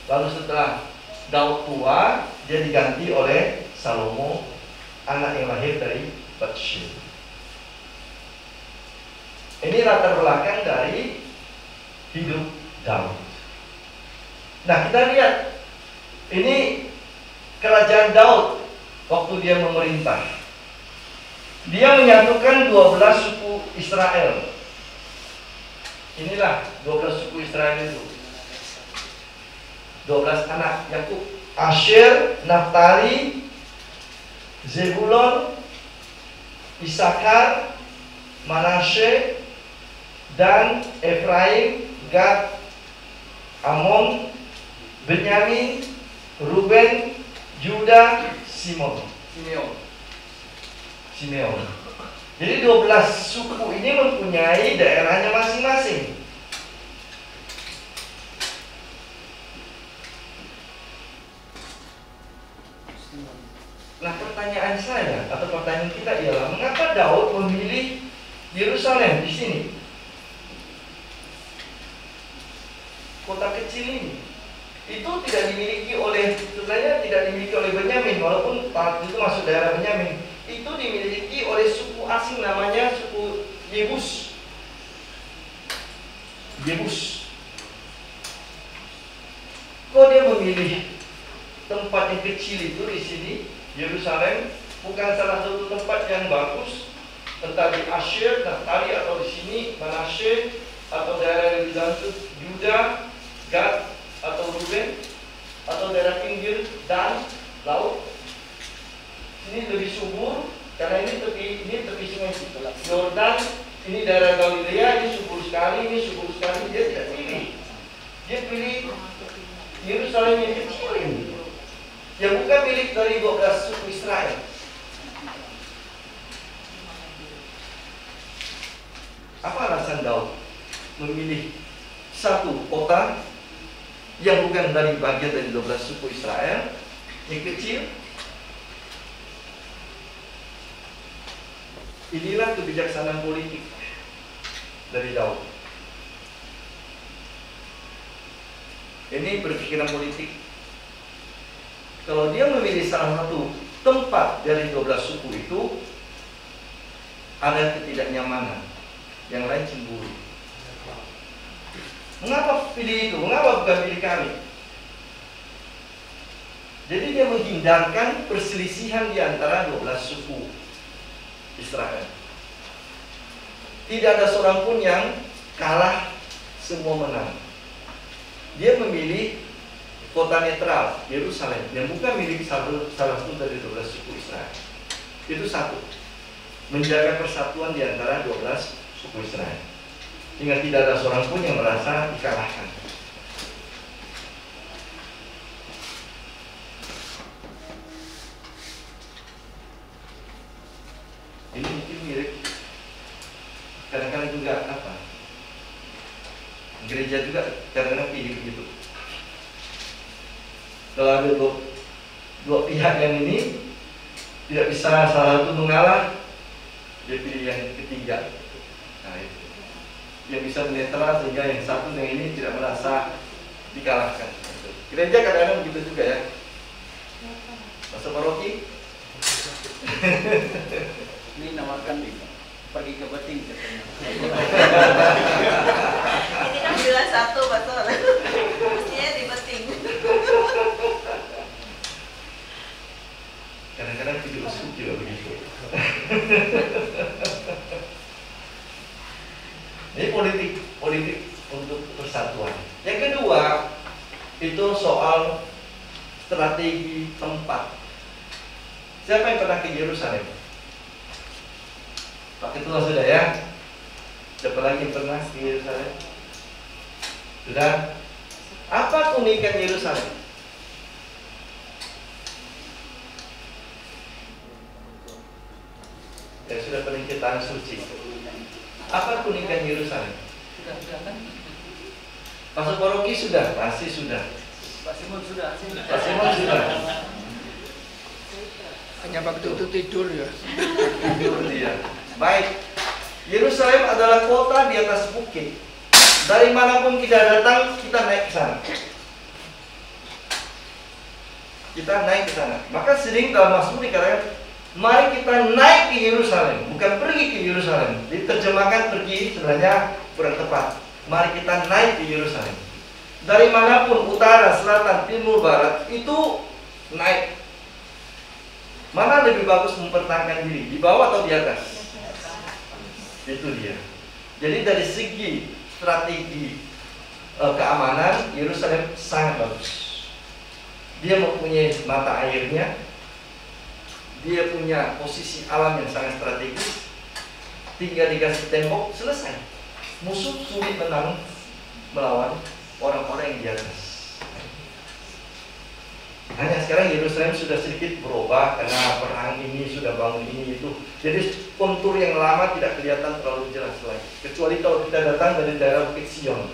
Lalu setelah Daud tua, dia diganti oleh Salomo, anak yang lahir dari Batsheba. Ini latar belakang dari hidup Daud. Nah, kita lihat ini kerajaan Daud waktu dia memerintah. Dia menyatukan 12 suku Israel. Inilah 12 suku Israel itu. 12 anak Yakub: Asher, Naftali, Zebulon, Isakar, Manasye, dan Efraim, Gad, Amon, Benyamin, Ruben, Yuda, Simeon. Jadi 12 suku ini mempunyai daerahnya masing-masing. Nah, pertanyaan saya atau pertanyaan kita ialah, mengapa Daud memilih Yerusalem di sini? Kota kecil ini. Itu sebenarnya tidak dimiliki oleh Benyamin, walaupun itu masuk daerah Benyamin. Itu dimiliki oleh suku asing, namanya suku Yebus. Kok dia memilih tempat yang kecil itu di sini? Yerusalem bukan salah satu tempat yang bagus, entah di Asher, Naftali, atau di sini Manasye, atau daerah yang dibantu Yuda, Gad, atau Ruben, atau daerah pinggir dan laut. Ini lebih subur karena ini tepi sungai Yordan. Ini daerah Galilea, ini subur sekali. Dia tidak pilih. Dia pilih Yerusalem yang kecil ini, yang bukan milik dari 12 suku Israel. Apa alasan Daud memilih satu kota yang bukan dari bagian dari 12 suku Israel, yang kecil? Inilah kebijaksanaan politik dari Daud. Ini berpikiran politik. kalau dia memilih salah satu tempat dari 12 suku itu, ada ketidaknyamanan, yang lain cemburu. Mengapa pilih itu? Mengapa bukan pilih kami? Jadi dia menghindarkan perselisihan di antara 12 suku Israel. Tidak ada seorang pun yang kalah, semua menang. Dia memilih kota netral, Yerusalem, yang bukan milik salah satu dari 12 suku Israel. Itu satu, menjaga persatuan di antara 12 suku Israel, sehingga tidak ada seorang pun yang merasa dikalahkan. Ini mungkin mirip, kadang-kadang juga apa? Gereja juga kadang-kadang pilih begitu. Kalau ada dua pihak yang ini tidak bisa salah satu mengalah, dia pilih yang ketiga. Nah, itu yang bisa netral sehingga yang satu yang ini tidak merasa dikalahkan. Gereja kadang-kadang begitu juga ya. Pastor Paroki Ini nawarkan pergi ke Beting katanya. Ini kan bilang satu, betul. Mestinya di Beting. kadang-kadang video usut juga begitu. Ini politik untuk persatuan. Yang kedua itu soal strategi tempat. Siapa yang pernah ke Yerusalem? Pak Ketua sudah ya? Siapa lagi yang pernah ke Yerusalem? Sudah? Apa keunikan Yerusalem? Ya sudah paling ke tanah suci. Apa keunikan Yerusalem? Sudah kan? Pastor Paroki sudah? Pasti sudah. Pak Simon sudah. Pak Simon sudah. Hanya waktu itu tidur ya. Tidur dia. Baik. Yerusalem adalah kota di atas bukit. Dari manapun kita datang, kita naik ke sana. Kita naik ke sana. Maka sering dalam Mazmur dikatakan, mari kita naik ke Yerusalem, bukan pergi ke Yerusalem. Diterjemahkan pergi sebenarnya kurang tepat. Mari kita naik ke Yerusalem. Dari manapun, utara, selatan, timur, barat, itu naik. Mana lebih bagus mempertahankan diri, di bawah atau di atas? Itu dia. Jadi dari segi strategi keamanan, Yerusalem sangat bagus. Dia mempunyai mata airnya, dia punya posisi alam yang sangat strategis. Tinggal dikasih tembok, selesai. Musuh sulit menang melawan orang-orang yang di atas. Hanya sekarang Yerusalem sudah sedikit berubah karena perang ini, sudah bangun ini itu. Jadi kontur yang lama tidak kelihatan terlalu jelas lagi. Kecuali kalau kita datang dari daerah Bukit Sion.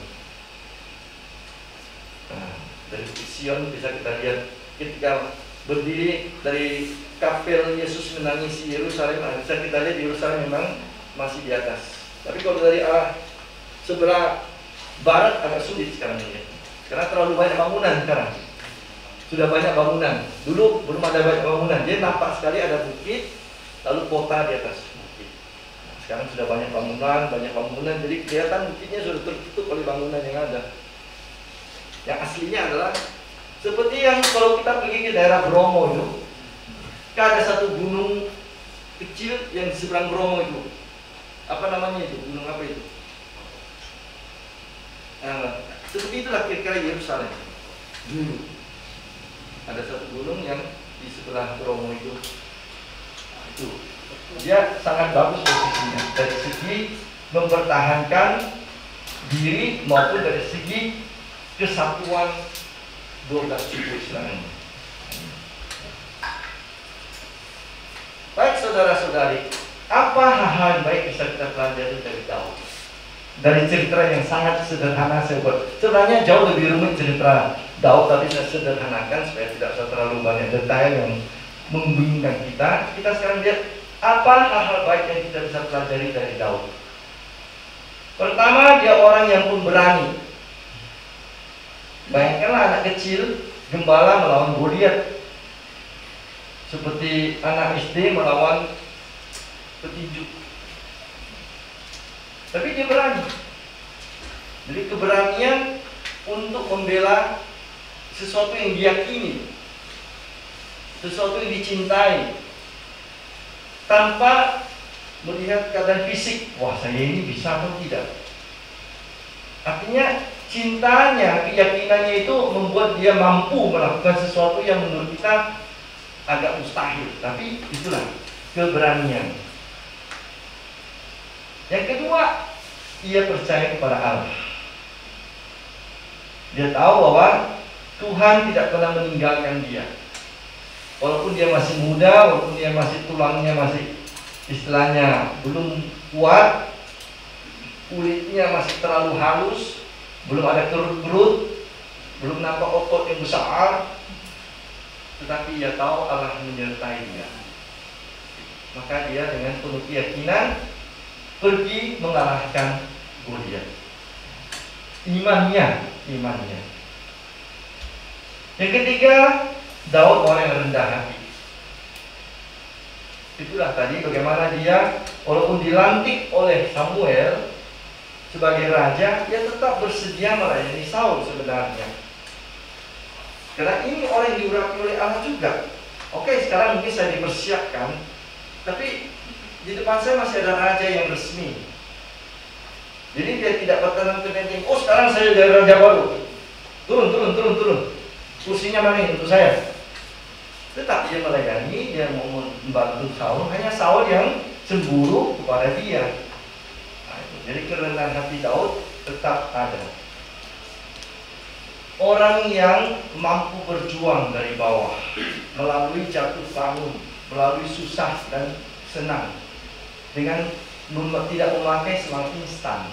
Nah, dari Bukit Sion bisa kita lihat ketika berdiri dari kapel Yesus menangisi Yerusalem, bisa kita lihat Yerusalem memang masih di atas. Tapi kalau dari arah sebelah barat agak sulit sekarang ini. Karena terlalu banyak bangunan sekarang. Sudah banyak bangunan. Dulu belum ada banyak bangunan. Dia nampak sekali ada bukit, lalu kota di atas bukit. Nah, sekarang sudah banyak bangunan, jadi kelihatan bukitnya sudah tertutup oleh bangunan yang ada. Yang aslinya adalah seperti yang kalau kita pergi ke daerah Bromo itu, kan ada satu gunung kecil yang di seberang Bromo itu. Apa namanya itu? Gunung apa itu? Seperti itulah kira-kira Yerusalem dulu. Ada satu gunung yang di sebelah Bromo itu. Nah, itu dia sangat bagus posisinya dari segi mempertahankan diri maupun dari segi kesatuan 12 suku Israel. Baik saudara-saudari, apa hal-hal yang baik bisa kita pelajari dari Daud? Dari cerita yang sangat sederhana saya buat. Sebenarnya jauh lebih rumit cerita Daud, tapi saya sederhanakan supaya tidak terlalu banyak detail yang membingungkan kita. Kita sekarang lihat apa hal-hal baik yang kita bisa pelajari dari Daud. Pertama, dia orang yang pun berani. Bayangkanlah anak kecil gembala melawan Goliat. seperti anak SD melawan petinju. Tapi dia berani. Jadi keberanian untuk membela sesuatu yang diyakini, sesuatu yang dicintai, tanpa melihat keadaan fisik. Wah, saya ini bisa atau tidak. Artinya cintanya, keyakinannya itu membuat dia mampu melakukan sesuatu yang menurut kita agak mustahil. Tapi itulah keberanian. Yang kedua, ia percaya kepada Allah. Dia tahu bahwa Tuhan tidak pernah meninggalkan dia. Walaupun dia masih muda, walaupun dia masih tulangnya masih istilahnya belum kuat, kulitnya masih terlalu halus, belum ada kerut-kerut, belum nampak otot yang besar, tetapi ia tahu Allah menyertai dia. Maka dia dengan penuh keyakinan pergi mengalahkan Goliat. Imannya. Yang ketiga, Daud orang yang rendah hati. Itulah tadi bagaimana dia walaupun dilantik oleh Samuel sebagai raja, dia tetap bersedia melayani Saul sebenarnya. Karena ini orang yang diurapi oleh Allah juga. Oke, sekarang mungkin saya dipersiapkan, tapi di depan saya masih ada raja yang resmi. Jadi dia tidak bertenang ke benteng. Oh, sekarang saya jadi raja baru. Turun. Kursinya mana ini untuk saya? Tetap dia melayani, dia mau membantu Saul. Hanya Saul yang cemburu kepada dia. Nah, jadi kerendahan hati Daud tetap ada. Orang yang mampu berjuang dari bawah, melalui jatuh bangun, melalui susah dan senang, dengan tidak memakai semangat instan.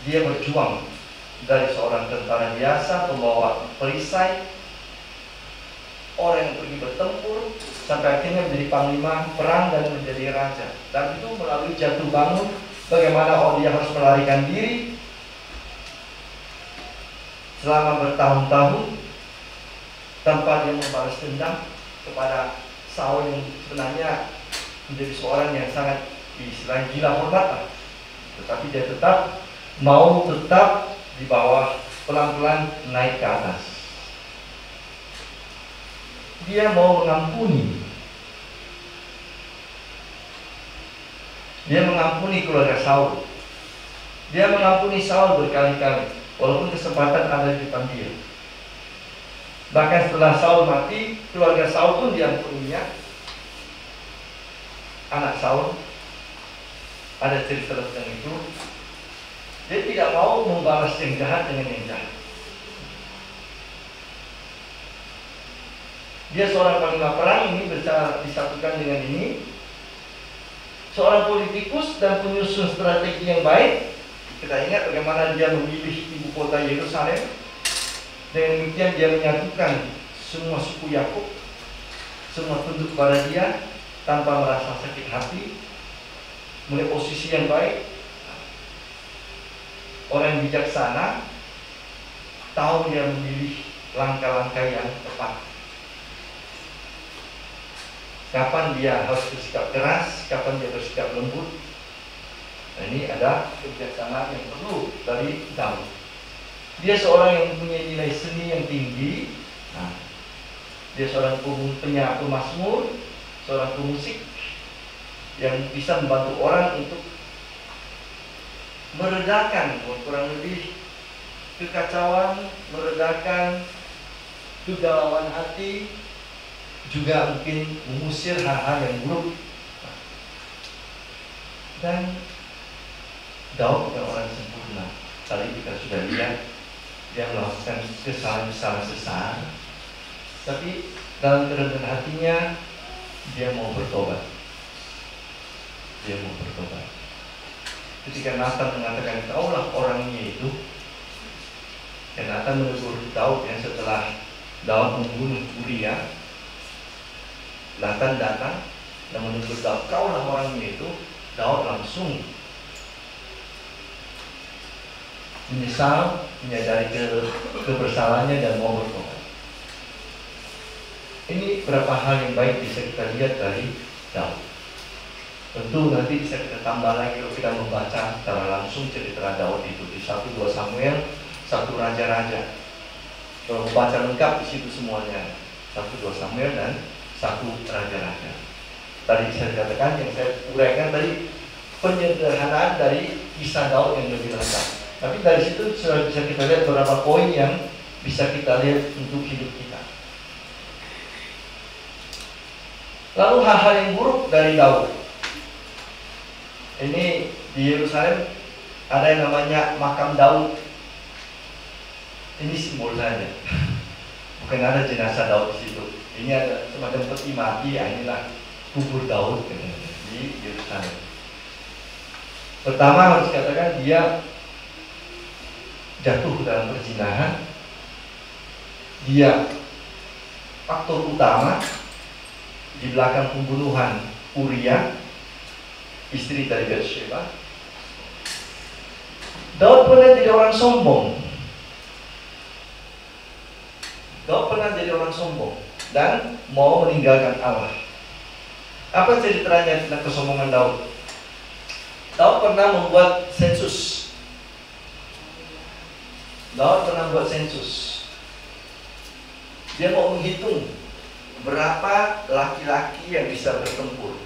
Dia berjuang dari seorang tentara biasa, pembawa perisai, orang yang pergi bertempur, sampai akhirnya menjadi panglima perang dan menjadi raja. Dan itu melalui jatuh bangun, bagaimana dia harus melarikan diri selama bertahun-tahun tanpa dia membalas dendam kepada Saul yang sebenarnya menjadi seorang yang sangat istilahnya gila hormat lah. Tetapi dia tetap mau di bawah, pelan-pelan naik ke atas. Dia mau mengampuni. Dia mengampuni keluarga Saul. Dia mengampuni Saul berkali-kali, walaupun kesempatan ada di depan dia. Bahkan setelah Saul mati, keluarga Saul pun diampuninya. Anak Saul, ada cerita tentang itu. Dia tidak mau membalas yang jahat dengan yang jahat. Dia seorang panglima perang, ini bisa disatukan dengan ini. Seorang politikus dan penyusun strategi yang baik. Kita ingat bagaimana dia memilih ibu kota Yerusalem. Dengan demikian dia menyatukan semua suku Yakub, semua tunduk pada dia tanpa merasa sakit hati, mulai posisi yang baik. Orang yang bijaksana tahu dia memilih langkah-langkah yang tepat. Kapan dia harus bersikap keras, kapan dia bersikap lembut. Nah, ini ada kebijaksanaan yang perlu dari Daud. Dia seorang yang mempunyai nilai seni yang tinggi. Nah, dia seorang pemazmur, seorang pemusik yang bisa membantu orang untuk meredakan kurang lebih kekacauan, meredakan kegalauan hati, juga mungkin mengusir hal-hal yang buruk. Dan Daud bukan orang sempurna. Tadi kita sudah lihat dia melakukan kesalahan-kesalahan besar, tapi dalam kerendahan hatinya dia mau bertobat. Ketika Nathan mengatakan kaulah orangnya itu, dan Nathan menegur Daud yang setelah Daud membunuh Uria, Nathan datang dan menegur Daud, kaulah orangnya itu. Daud langsung menyesal, menyadari kebersalahannya dan mau bertobat. Ini beberapa hal yang baik bisa kita lihat dari Daud. Tentu nanti bisa kita tambah lagi kalau kita membaca secara langsung cerita Daud itu di 1-2 Samuel, 1 Raja-Raja. Kalau membaca lengkap di situ semuanya, 1-2 Samuel dan 1 Raja-Raja. Tadi saya katakan yang saya uraikan tadi penyederhanaan dari kisah Daud yang lebih lengkap. Tapi dari situ sudah bisa kita lihat beberapa poin yang bisa kita lihat untuk hidup kita. Lalu hal-hal yang buruk dari Daud. Ini di Yerusalem ada yang namanya makam Daud. Ini simbol saja. Bukan ada jenazah Daud di situ. Ini ada semacam peti mati. Inilah kubur Daud di Yerusalem. Pertama harus katakan dia jatuh dalam perzinahan. Dia faktor utama di belakang pembunuhan Uria, istri dari Bathsheba. Daud pernah jadi orang sombong. Daud pernah jadi orang sombong dan mau meninggalkan Allah. Apa ceritanya tentang kesombongan Daud? Daud pernah membuat sensus. Daud pernah membuat sensus. Dia mau menghitung berapa laki-laki yang bisa bertempur.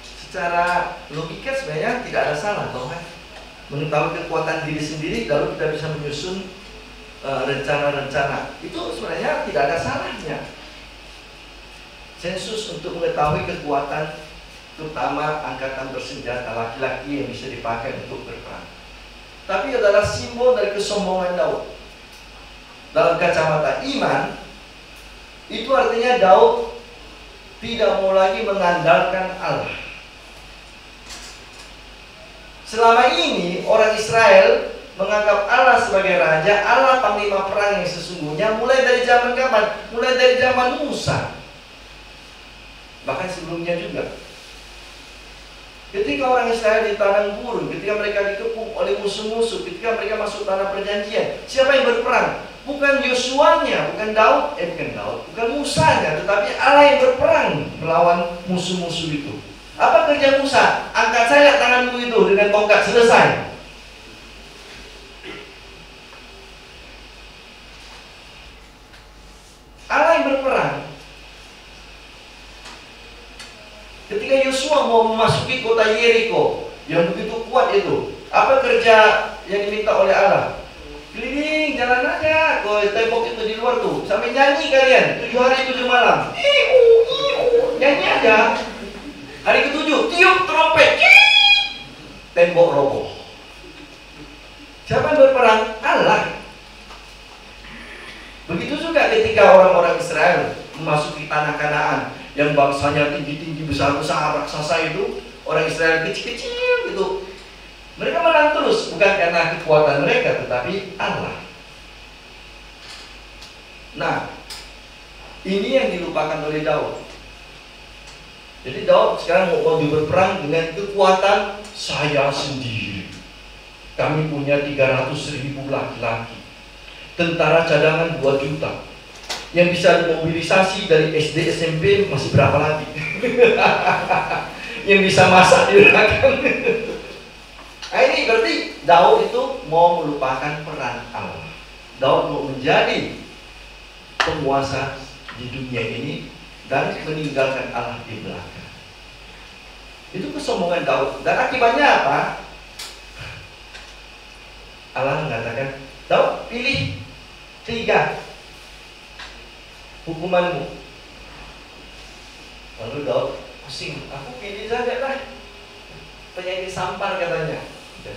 Secara logika sebenarnya tidak ada salah, kan? Mengetahui kekuatan diri sendiri, lalu kita bisa menyusun rencana-rencana. Itu sebenarnya tidak ada salahnya. Sensus untuk mengetahui kekuatan, terutama angkatan bersenjata laki-laki yang bisa dipakai untuk berperang. Tapi adalah simbol dari kesombongan Daud. Dalam kacamata iman, itu artinya Daud tidak mau lagi mengandalkan Allah. Selama ini orang Israel menganggap Allah sebagai raja, Allah panglima perang yang sesungguhnya mulai dari zaman kapan? Mulai dari zaman Musa. Bahkan sebelumnya juga. Ketika orang Israel di tanah gurun, ketika mereka dikepung oleh musuh-musuh, ketika mereka masuk tanah perjanjian, siapa yang berperang? Bukan Yosua-nya, bukan Musa-nya, tetapi Allah yang berperang melawan musuh-musuh itu. Apa kerja Musa? Angkat saja tanganmu itu dengan tongkat, selesai. Allah yang berperang. Ketika Yosua mau memasuki kota Yeriko yang begitu kuat itu, apa kerja yang diminta oleh Allah? Keliling, jalan aja ke tembok itu di luar tuh, sampai nyanyi kalian 7 hari 7 malam. Nyanyi aja. Hari ke-7 tiup trompet, tembok roboh. Siapa yang berperang? Allah. Begitu juga ketika orang-orang Israel memasuki tanah Kanaan yang bangsanya tinggi-tinggi, besar-besar, raksasa itu, orang Israel kecil-kecil gitu. Mereka menang terus, bukan karena kekuatan mereka, tetapi Allah. Nah, ini yang dilupakan oleh Daud. Jadi Daud sekarang mau berperang dengan kekuatan saya sendiri. Kami punya 300.000 laki-laki, tentara cadangan 2 juta, yang bisa dimobilisasi dari SD SMP masih berapa lagi? Yang bisa masak di belakang. Nah ini berarti Daud itu mau melupakan peran Allah. Daud mau menjadi penguasa di dunia ini dan meninggalkan Allah di belakang. Itu kesombongan Daud. Dan akibatnya apa? Allah mengatakan, Daud pilih 3 hukumanmu. Lalu Daud pusing, aku pilih saja lah penyakit sampar katanya.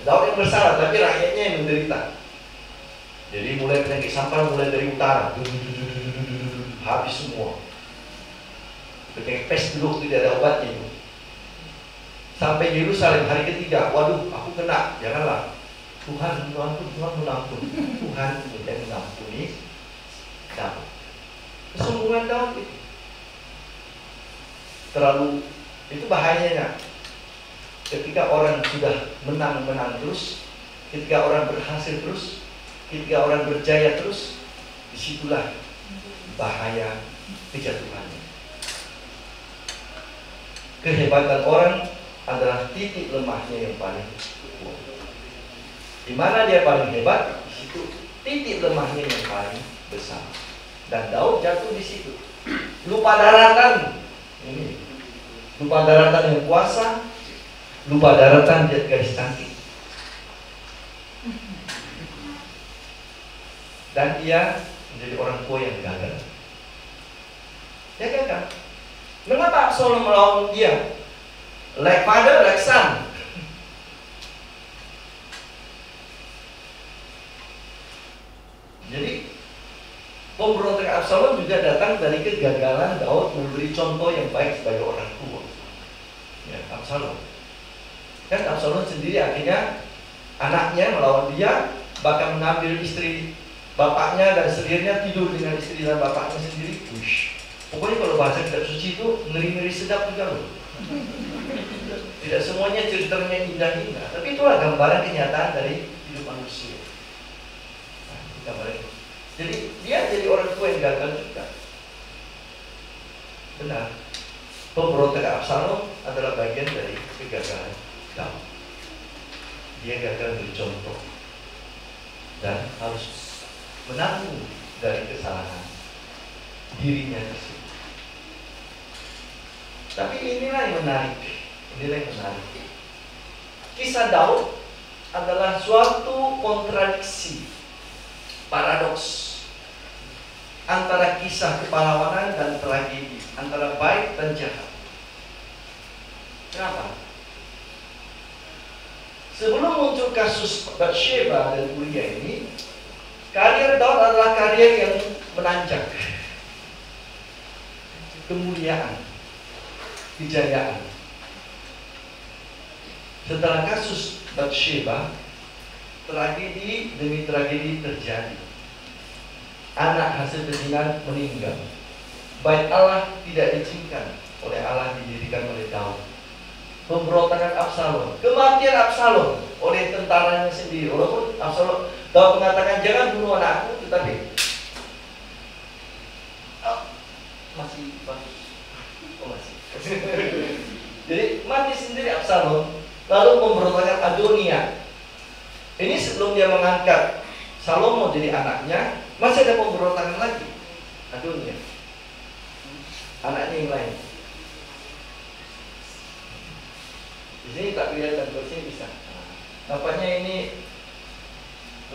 Daud yang bersalah, tapi rakyatnya yang menderita. Jadi mulai penyakit sampar mulai dari utara, habis semua. Penyakit pes dulu tidak ada obatnya itu. Sampai Yerusalem hari ke-3, waduh, aku kena, janganlah. Tuhan mengampun. Tuhan kemudian mengampuni Daud. Kesombongan Daud itu terlalu, itu bahayanya. ketika orang sudah menang terus, ketika orang berhasil terus, ketika orang berjaya terus, disitulah bahaya kejatuhannya. Kehebatan orang adalah titik lemahnya yang paling kuat. Di mana dia paling hebat, di situ titik lemahnya yang paling besar. Dan Daud jatuh di situ. Lupa daratan. Ini. Lupa daratan yang kuasa, lupa daratan dia gadis cantik. Dan ia menjadi orang tua yang gagal. Dia gagal. Mengapa Absalom melawan dia? Like father, like son. Jadi pemberontakan Absalom juga datang dari kegagalan Daud memberi contoh yang baik sebagai orang tua. Ya, Absalom. Dan Absalom sendiri akhirnya anaknya melawan dia, bahkan mengambil istri bapaknya dan serirnya, tidur dengan istri dan bapaknya sendiri. Uish. Pokoknya kalau bahasa kitab suci itu ngeri-ngeri sedap juga loh. Tidak semuanya ceritanya indah-indah, tapi itulah gambaran kenyataan dari hidup manusia. Nah, itu gambaran. Jadi dia jadi orang tua yang gagal juga. Benar. Pemberontakan Absalom adalah bagian dari kegagalan Daud. Dia gagal beri contoh dan harus menanggung dari kesalahan dirinya sendiri. Tapi inilah yang menarik. Inilah yang menarik. Kisah Daud adalah suatu kontradiksi, paradoks antara kisah kepahlawanan dan tragedi, antara baik dan jahat. Kenapa? Sebelum muncul kasus Batsheba dan Uria ini, karier Daud adalah karier yang menanjak. Kemuliaan, kejayaan. Setelah kasus Batsheba, tragedi demi tragedi terjadi. Anak hasil perzinahan meninggal. Bait Allah tidak diizinkan oleh Allah, didirikan oleh Daud. Pemberontakan Absalom, kematian Absalom oleh tentaranya sendiri. Walaupun Absalom, Daud mengatakan jangan bunuh anakku, tetapi masih bagus. Masih. Jadi mati sendiri Absalom. Lalu pemberontakan Adonia. Ini sebelum dia mengangkat Salomo jadi anaknya, masih ada pemberontakan lagi. Adonia, anaknya yang lain. Di sini tak kelihatan, di sini bisa. Nampaknya ini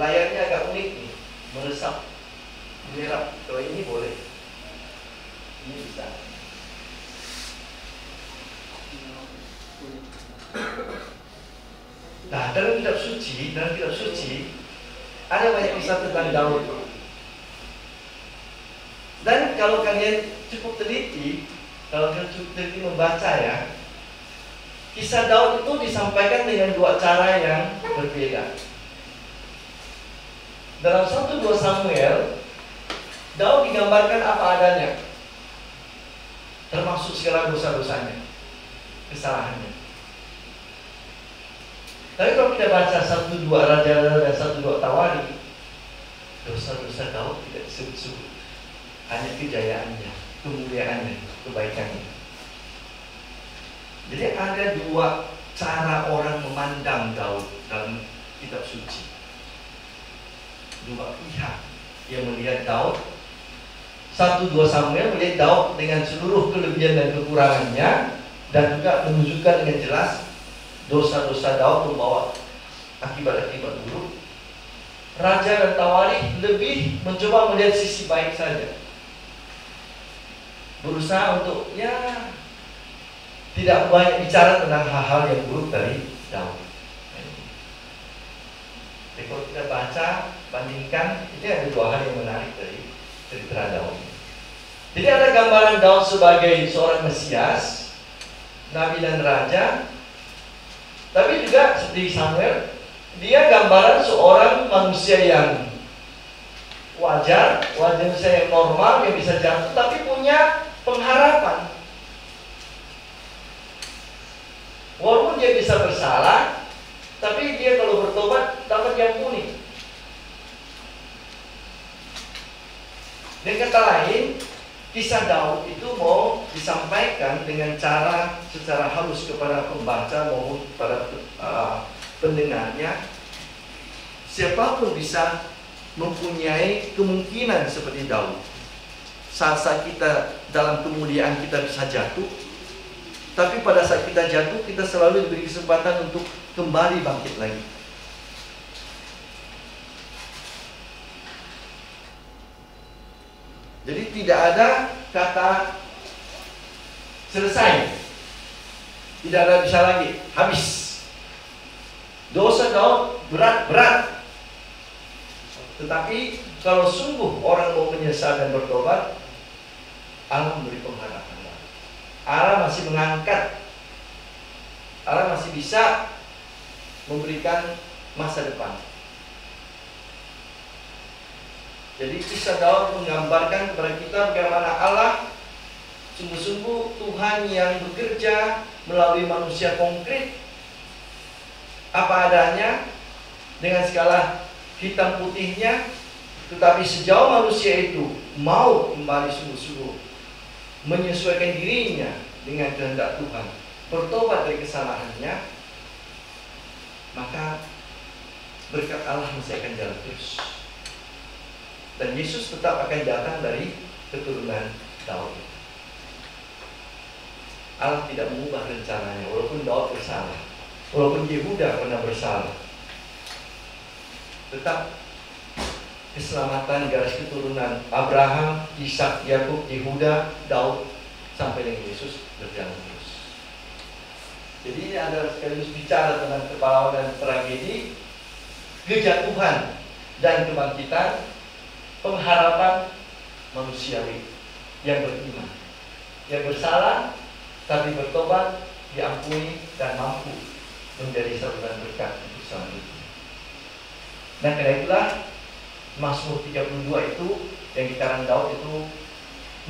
layarnya agak unik nih, meresap, menyerap. Kalau ini boleh, ini bisa. Nah, dalam kitab suci ada banyak kisah tentang Daud. Dan kalau kalian cukup teliti, membaca ya, kisah Daud itu disampaikan dengan dua cara yang berbeda. Dalam 1-2 Samuel, Daud digambarkan apa adanya, termasuk segala dosa-dosanya, kesalahannya. Tapi kalau kita baca 1-2 Raja dan 1-2 Tawari, dosa-dosa Daud tidak disebut-sebut, hanya kejayaannya, kemuliaannya, kebaikannya. Jadi ada dua cara orang memandang Daud dalam kitab suci. Dua pihak yang melihat Daud. 1-2 Samuel melihat Daud dengan seluruh kelebihan dan kekurangannya, dan juga menunjukkan dengan jelas dosa-dosa Daud membawa akibat-akibat buruk. Raja dan Tawari lebih mencoba melihat sisi baik saja, berusaha untuk tidak banyak bicara tentang hal-hal yang buruk dari Daud. Jadi kalau kita baca, bandingkan, itu ada dua hal yang menarik dari cerita Daud. Jadi ada gambaran Daud sebagai seorang Mesias, Nabi dan Raja. Tapi juga seperti Samuel, dia gambaran seorang manusia yang wajar, manusia yang normal, yang bisa jatuh, tapi punya pengharapan. Walaupun dia bisa bersalah, tapi dia kalau bertobat dapat diampuni. Dengan kata lain, kisah Daud itu mau disampaikan dengan cara secara halus kepada pembaca maupun kepada pendengarnya. Siapapun bisa mempunyai kemungkinan seperti Daud. Saat kita dalam kemuliaan kita bisa jatuh, tapi pada saat kita jatuh, kita selalu diberi kesempatan untuk kembali bangkit lagi. Jadi tidak ada kata selesai. Tidak ada bisa lagi, habis. Dosa Daud berat. Tetapi kalau sungguh orang mau menyesal dan bertobat, Allah memberi pengharapan. Allah masih mengangkat. Allah masih bisa memberikan masa depan. Jadi kisah Daud menggambarkan kepada kita bagaimana Allah sungguh-sungguh Tuhan yang bekerja melalui manusia konkret apa adanya dengan segala hitam putihnya, tetapi sejauh manusia itu mau kembali sungguh-sungguh menyesuaikan dirinya dengan kehendak Tuhan, bertobat dari kesalahannya, maka berkat Allah masih akan jalan terus. Dan Yesus tetap akan datang dari keturunan Daud. Allah tidak mengubah rencananya, walaupun Daud bersalah, walaupun Yehuda pernah bersalah. Tetap keselamatan garis keturunan Abraham, Ishak, Yakub, Yehuda, Daud sampai dengan Yesus berjalan terus. Jadi ini adalah sekaligus bicara tentang kepahlawanan dan tragedi, kejatuhan dan kebangkitan, pengharapan manusiawi yang beriman, yang bersalah tapi bertobat, diampuni dan mampu menjadi saluran berkat untuk selanjutnya. Nah, karena itulah Mazmur 32 itu yang dikarang Daud itu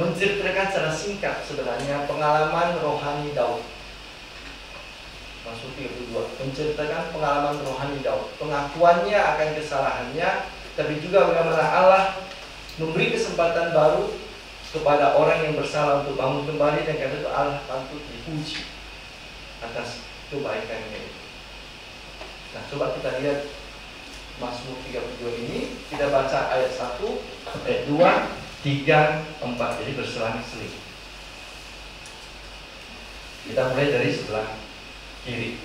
menceritakan secara singkat sebenarnya pengalaman rohani Daud. Mazmur 32 menceritakan pengalaman rohani Daud, pengakuannya akan kesalahannya, tapi juga bagaimana Allah memberi kesempatan baru kepada orang yang bersalah untuk bangun kembali, dan karena itu Allah patut dipuji atas kebaikannya itu. Nah, coba kita lihat Mazmur 32 ini, kita baca ayat 1, ayat 2, 3, 4, jadi berselang-seling. Kita mulai dari sebelah kiri.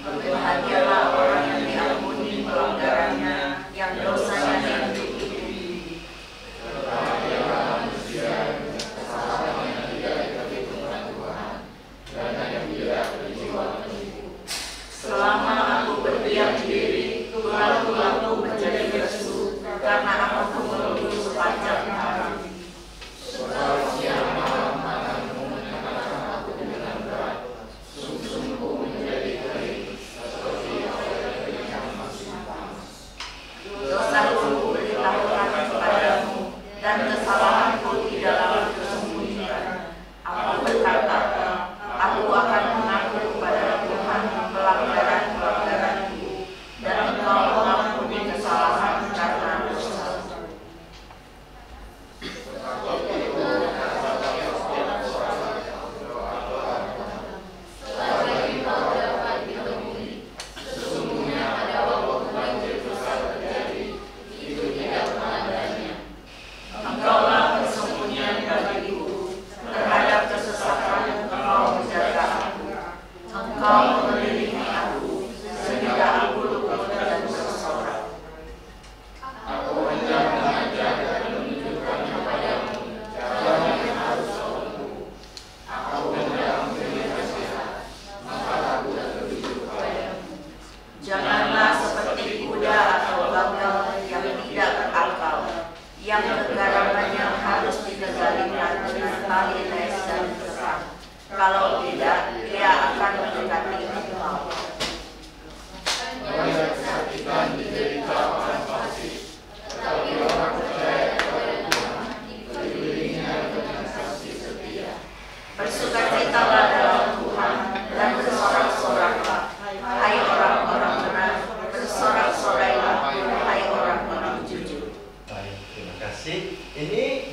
Berbahagialah orang yang diampuni pelanggarannya, yang dosanya yang ditutupi. Berbahagialah manusia yang kesalahannya tidak diperhitungkan Tuhan, dan yang tidak berjiwa penipu. Selama aku berdiam diri, tulang-tulangku menjadi lesu, karena aku mengeluh sepanjang hari. Sebab siang malam akan mengenakan aku dengan berat, sumsumku menjadi kering, seperti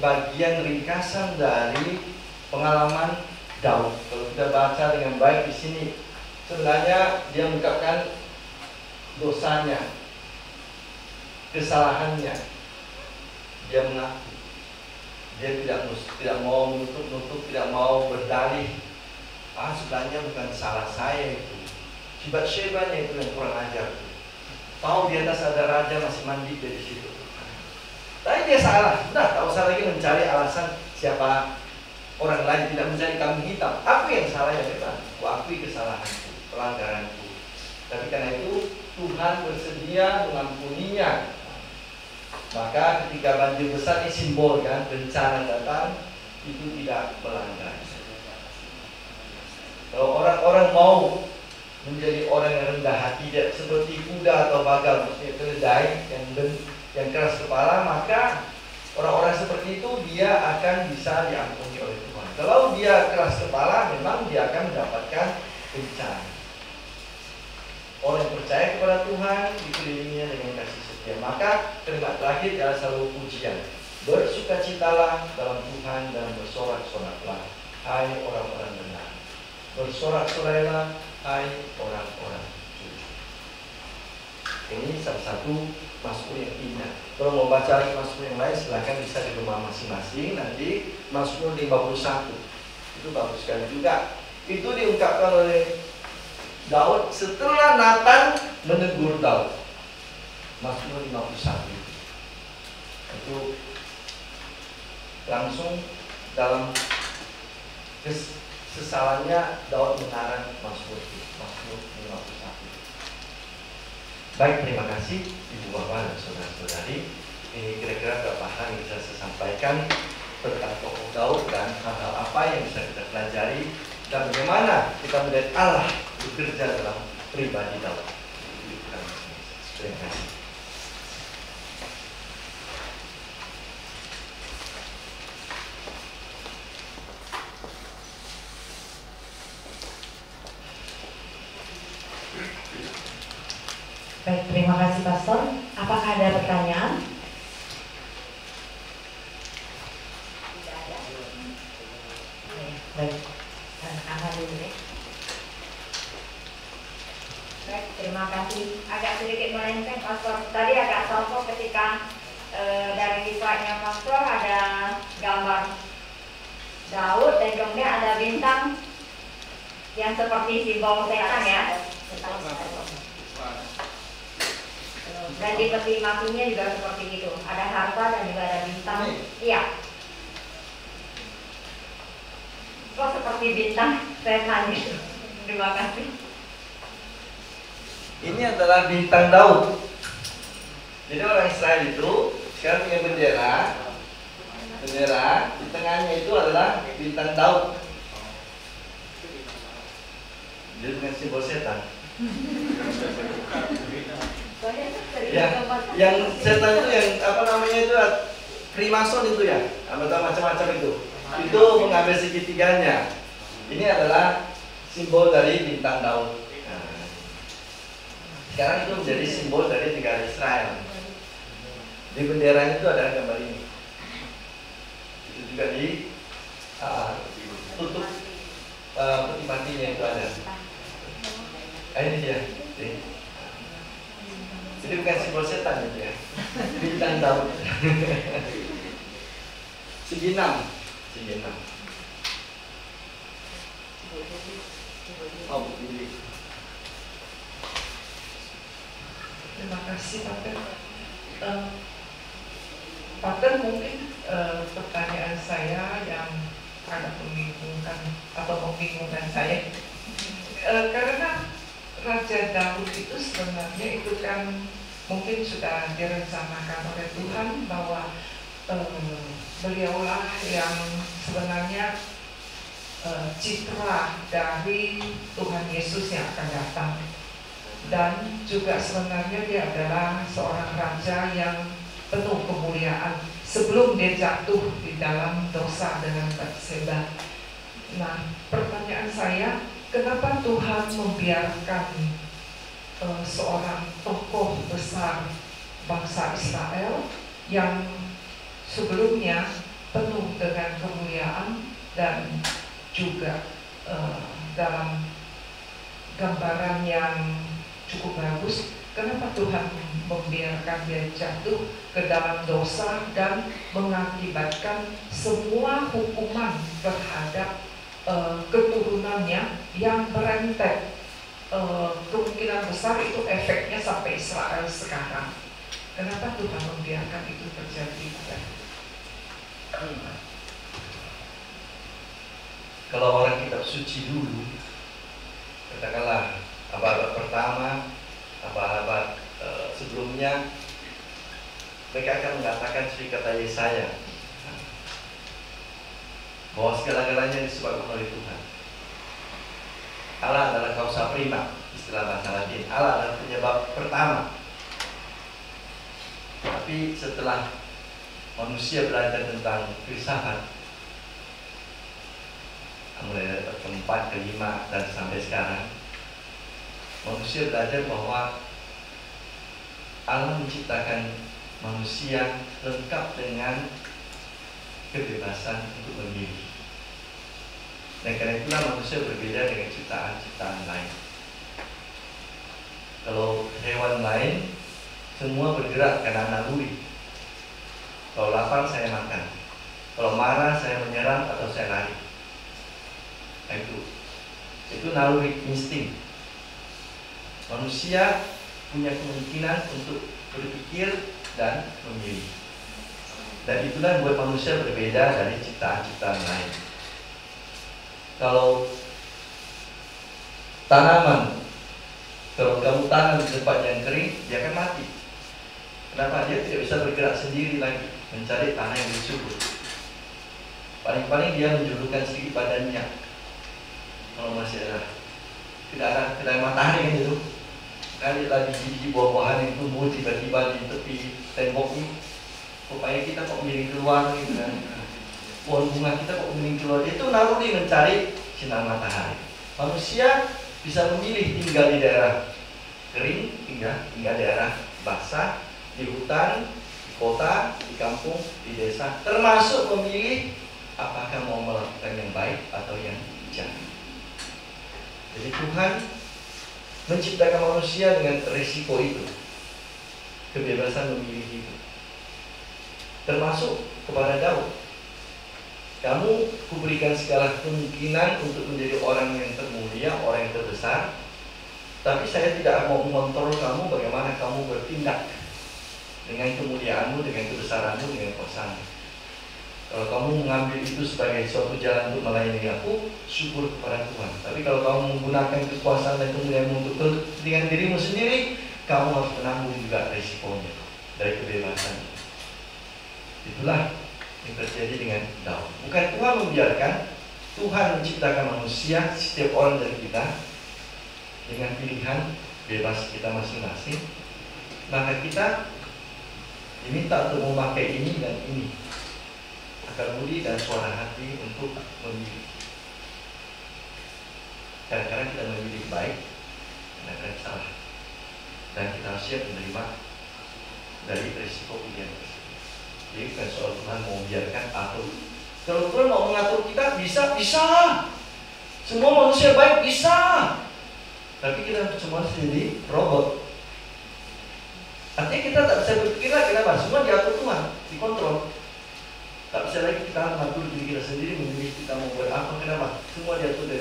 bagian ringkasan dari pengalaman Daud. Kalau kita baca dengan baik di sini, sebenarnya dia mengungkapkan dosanya, kesalahannya. Dia mengaku, dia tidak mau menutup, tidak mau berdalih. Sebenarnya bukan salah saya itu. Bathsheba-nya itu yang kurang ajar. Tahu di atas ada raja masih mandi di situ. Tapi dia salah. Tak usah lagi mencari alasan siapa orang lain, tidak mencari kambing hitam. Aku yang salah ya memang. Aku akui kesalahanku, pelanggaranku. Tapi karena itu Tuhan bersedia mengampuninya. Maka ketika banjir besar ini simbol kan, bencana datang, itu tidak melanggar. Kalau orang-orang mau menjadi orang yang rendah hati, tidak seperti kuda atau bagal, maksudnya keledai yang keras kepala, maka orang-orang seperti itu dia akan bisa diampuni oleh Tuhan. Kalau dia keras kepala, memang dia akan mendapatkan bencana. Orang yang percaya kepada Tuhan dikelilinginya dengan kasih setia. Maka kalimat terakhir adalah selalu pujian. Bersukacitalah dalam Tuhan dan bersorak-soraklah, hai orang-orang benar. Bersorak-sorailah, hai orang-orang jujur. Ini salah satu Mazmur yang indah. Kalau mau baca lagi Mazmur yang lain, silahkan bisa di rumah masing-masing. Nanti Mazmur 51 itu bagus sekali juga. Itu diungkapkan oleh Daud setelah Nathan menegur Daud. Mazmur 51 itu langsung dalam kesesalannya Daud mengarang Mazmur 51. Baik, terima kasih Ibu Bapak dan saudara-saudari. Ini kira-kira beberapa hal yang bisa saya sampaikan tentang tokoh Daud dan hal-hal apa yang bisa kita pelajari dan bagaimana kita melihat Allah bekerja dalam pribadi Daud. Terima kasih. Baik, terima kasih Pastor. Apakah ada pertanyaan? Tidak ada. Baik, angkat dulu deh. Baik, terima kasih. Agak sedikit melenceng Pastor. Tadi agak sombong ketika dari slide-nya Pastor ada gambar Daud dan kemudian ada bintang yang seperti simbol setan ya. Dan di peti matinya juga seperti itu. Ada harta dan juga ada bintang. Iya. Kok seperti bintang setan gitu. Terima kasih. Ini adalah bintang Daud. Jadi orang Israel itu sekarang punya bendera. Bendera di tengahnya itu adalah bintang Daud. Jadi bukan simbol setan. Ya, yang setan itu yang apa namanya itu Freemason itu ya, macam-macam itu mengambil segitiganya. Ini adalah simbol dari bintang Daud. Nah, sekarang itu menjadi simbol dari negara Israel. Di benderanya itu ada gambar ini. Itu juga di tutup peti matinya itu ada. Ini dia. Jadi bukan simbol setan itu ya. Bintang Daud. Segi 6. Oh, ini. Terima kasih Pater. Pater, mungkin pertanyaan saya yang agak membingungkan saya. Karena Raja Daud itu sebenarnya itu kan mungkin sudah direncanakan oleh Tuhan bahwa beliaulah yang sebenarnya citra dari Tuhan Yesus yang akan datang. Dan juga sebenarnya dia adalah seorang raja yang penuh kemuliaan sebelum dia jatuh di dalam dosa dengan Bathsheba. Nah, pertanyaan saya, kenapa Tuhan membiarkan seorang tokoh besar bangsa Israel yang sebelumnya penuh dengan kemuliaan dan juga dalam gambaran yang cukup bagus. Kenapa Tuhan membiarkan dia jatuh ke dalam dosa dan mengakibatkan semua hukuman terhadap keturunannya yang berentet. Kemungkinan besar itu efeknya sampai Israel sekarang. Kenapa Tuhan membiarkan itu terjadi? Kalau orang kitab suci dulu, katakanlah abad pertama, abad sebelumnya, mereka akan mengatakan seperti kata Yesaya, bahwa segala-galanya disebabkan oleh Tuhan. Allah adalah kausa prima, istilah bahasa Latin. Allah adalah penyebab pertama. Tapi setelah manusia belajar tentang filsafat, mulai dari keempat, kelima, dan sampai sekarang, manusia belajar bahwa Allah menciptakan manusia lengkap dengan kebebasan untuk memilih. Dan karena itulah manusia berbeda dengan ciptaan-ciptaan lain. Kalau hewan lain, semua bergerak karena naluri. Kalau lapar saya makan, kalau marah saya menyerang atau saya lari. Nah, itu naluri, insting. Manusia punya kemungkinan untuk berpikir dan memilih. Dan itulah yang membuat manusia berbeda dari ciptaan-ciptaan lain. Kalau tanaman, kalau kamu tanam di tempat yang kering, dia akan mati. Kenapa? Dia tidak bisa bergerak sendiri lagi mencari tanah yang subur. Paling-paling dia menjulurkan sedikit badannya. Kalau masih tidak ada matahari kan itu. Kali lagi biji buah-buahan yang tumbuh tiba-tiba di tepi tembok ini, supaya kita kok miring keluar gitu kan. Pohon bunga kita kok miring keluar. Itu naluri mencari sinar matahari. Manusia bisa memilih tinggal di daerah kering, tinggal di daerah basah, di hutan, di kota, di kampung, di desa, termasuk memilih apakah mau melakukan yang baik atau yang jahat. Jadi Tuhan menciptakan manusia dengan risiko itu, kebebasan memilih itu, termasuk kepada Daud. Kamu kuberikan segala kemungkinan untuk menjadi orang yang termulia, orang yang terbesar, tapi saya tidak mau mengontrol kamu bagaimana kamu bertindak dengan kemuliaanmu, dengan kebesaranmu, dengan kuasamu. Kalau kamu mengambil itu sebagai suatu jalan untuk melayani aku, syukur kepada Tuhan. Tapi kalau kamu menggunakan kekuasaan dan kemuliaanmu untuk kepentingan dirimu sendiri, kamu harus menanggung juga risikonya dari kebebasan. Itulah yang terjadi dengan Daud. Bukan Tuhan membiarkan, Tuhan menciptakan manusia, setiap orang dari kita dengan pilihan bebas kita masing-masing. Maka kita diminta untuk memakai ini dan ini, akal budi dan suara hati untuk memilih. Kadang-kadang kita memilih baik, kadang-kadang salah, dan kita harus siap menerima dari risiko pilihan tersebut. Jadi bukan soal Tuhan mau membiarkan atau kalau Tuhan mau mengatur kita bisa. Semua manusia baik bisa. Tapi kita semua sendiri robot. Artinya kita tak bisa berpikir lagi, kenapa? Semua diatur Tuhan, dikontrol. Tak bisa lagi kita mengatur diri kita sendiri, memilih kita mau buat apa, kenapa? Semua diatur dari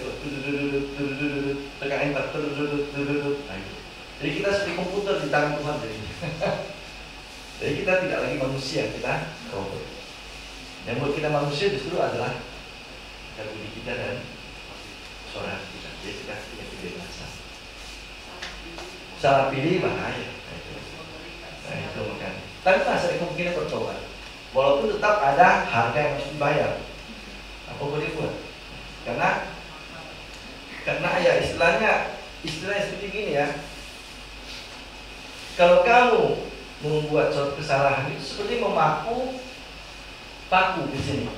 tekan enter. Nah itu. Jadi kita seperti komputer di tangan Tuhan jadinya. Jadi kita tidak lagi manusia, kita robot. Yang buat kita manusia justru adalah budi kita dan suara kita. Jadi kita punya kebebasan. Salah pilih bahaya. Nah itu makanya. Tapi masih ada kemungkinan bertobat. Walaupun tetap ada harga yang harus dibayar. Apa boleh buat? Karena ya istilahnya seperti gini ya. Kalau kamu membuat suatu kesalahan itu seperti memaku paku di sini.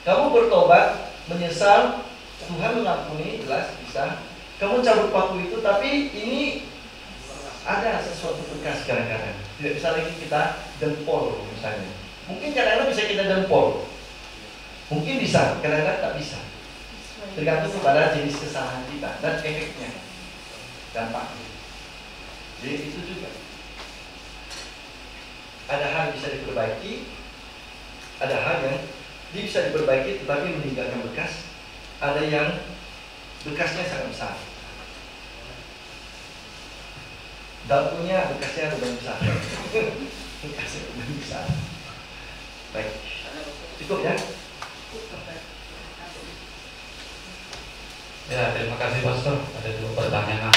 Kamu bertobat, menyesal, Tuhan mengampuni, jelas bisa. Kamu cabut paku itu, tapi ini ada sesuatu bekas kadang-kadang. Tidak bisa lagi kita dempol misalnya. Mungkin kadang-kadang bisa kita dempol. Mungkin bisa, kadang-kadang tak bisa. Tergantung kepada jenis kesalahan kita dan efeknya, dampaknya. Jadi itu juga. Ada hal yang bisa diperbaiki, ada hal yang bisa diperbaiki tetapi meninggalkan bekas. Ada yang bekasnya sangat besar. Daunnya bekasnya lebih besar. Bekasnya lebih besar. Baik, cukup ya. Ya, terima kasih Pastor. Ada dua pertanyaan.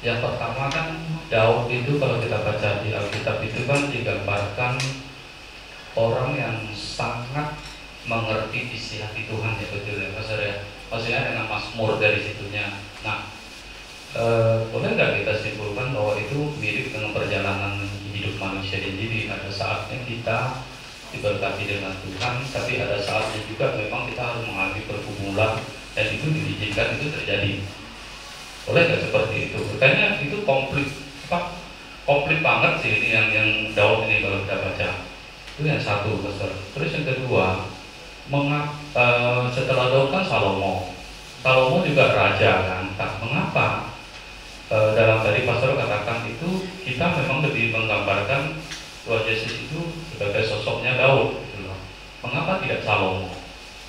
Yang pertama kan Daud itu kalau kita baca di Alkitab itu kan digambarkan orang yang sangat mengerti visi hati Tuhan, ya betul ya Pastor ya. Maksudnya dengan Mazmur dari situnya. Nah, boleh nggak kita simpulkan bahwa itu mirip dengan perjalanan hidup manusia ini? Ada saatnya kita diberkati dengan Tuhan, tapi ada saatnya juga memang kita harus mengalami pergumulan dan itu diizinkan itu terjadi. Boleh nggak seperti itu? Kayaknya itu komplit banget sih ini yang Daud ini kalau kita baca. Itu yang satu, Pastor. Terus yang kedua, setelah Daud kan Salomo juga raja kan. Mengapa dalam tadi Pastor katakan itu kita memang lebih menggambarkan Tuhan Yesus itu sebagai sosoknya Daud gitu loh. Mengapa tidak Salomo?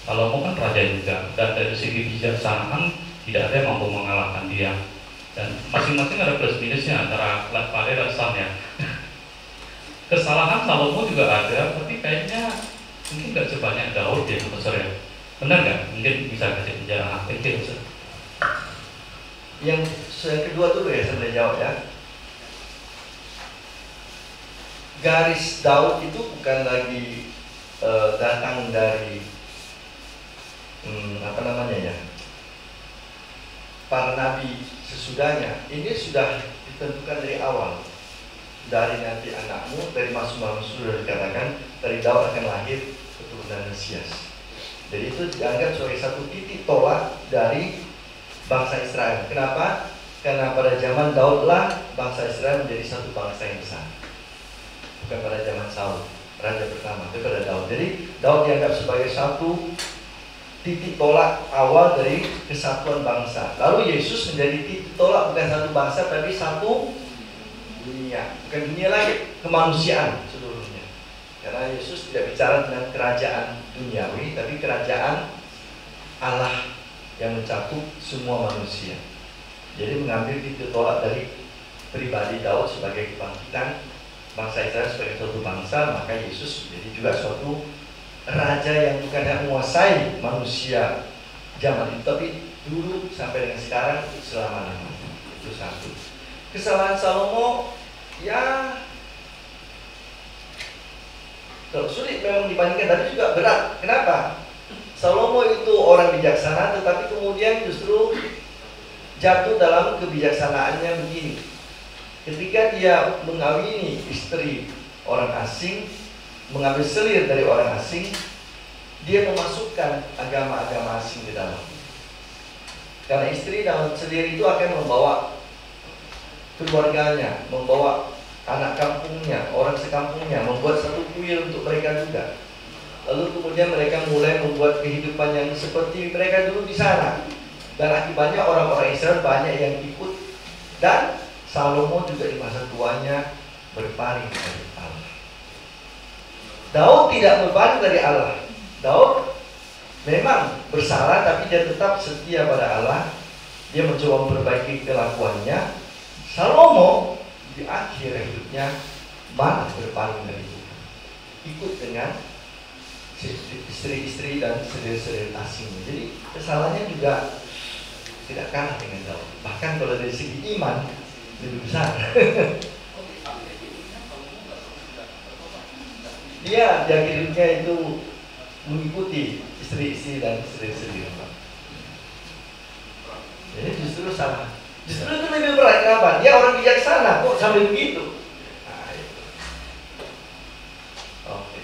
Salomo kan raja juga, dan dari segi kebijaksanaan tidak ada yang mampu mengalahkan dia. Dan masing-masing ada plus minusnya antara Pale dan Sam ya. Kesalahan Salomo juga ada, tapi kayaknya mungkin nggak sebanyak Daud ya, Pastor ya. Benar nggak? Mungkin bisa kasih penjelasan. Pastor. Yang kedua dulu ya saya jawab ya. Garis Daud itu bukan lagi datang dari para nabi sesudahnya. Ini sudah ditentukan dari awal. Dari nanti anakmu, dari Mazmur sudah dikatakan dari Daud akan lahir keturunan Mesias. Jadi itu dianggap sebagai satu titik tolak dari bangsa Israel. Kenapa? Karena pada zaman Daudlah bangsa Israel menjadi satu bangsa yang besar. Bukan pada zaman Saul, raja pertama, itu pada Daud. Jadi Daud dianggap sebagai satu titik tolak awal dari kesatuan bangsa. Lalu Yesus menjadi titik tolak bukan satu bangsa tapi satu dunia. Bukan dunia lagi, kemanusiaan seluruhnya. Karena Yesus tidak bicara dengan kerajaan duniawi, tapi kerajaan Allah yang mencakup semua manusia. Jadi mengambil titik tolak dari pribadi Daud sebagai kebangkitan bangsa Israel sebagai suatu bangsa, maka Yesus menjadi juga suatu raja yang bukan hanya menguasai manusia zaman itu, tapi dulu sampai dengan sekarang selama-lamanya. Itu satu. Kesalahan Salomo ya kalau sulit memang dibandingkan, tapi juga berat. Kenapa? Salomo itu orang bijaksana, tetapi kemudian justru jatuh dalam kebijaksanaannya begini. Ketika dia mengawini istri orang asing, mengambil selir dari orang asing, dia memasukkan agama-agama asing di dalam. Karena istri dalam selir itu akan membawa keluarganya, membawa anak kampungnya, orang sekampungnya, membuat satu kuil untuk mereka juga. Lalu kemudian mereka mulai membuat kehidupan yang seperti mereka dulu di sana. Dan akibatnya orang-orang Israel banyak yang ikut. Dan Salomo juga di masa tuanya berpaling dari Allah. Daud tidak berpaling dari Allah. Daud memang bersalah, tapi dia tetap setia pada Allah. Dia mencoba memperbaiki kelakuannya. Salomo di akhir hidupnya malah berpaling dari Tuhan, ikut dengan istri-istri dan selir-selir asing. Jadi kesalahannya juga tidak kalah dengan Daud. Bahkan kalau dari segi iman lebih besar. Dia di akhir hidupnya itu mengikuti istri-istri dan selir-selir. Jadi justru salah. Justru itu lebih berat. Kenapa? Dia orang bijaksana kok sampai begitu. Nah, itu. Oke.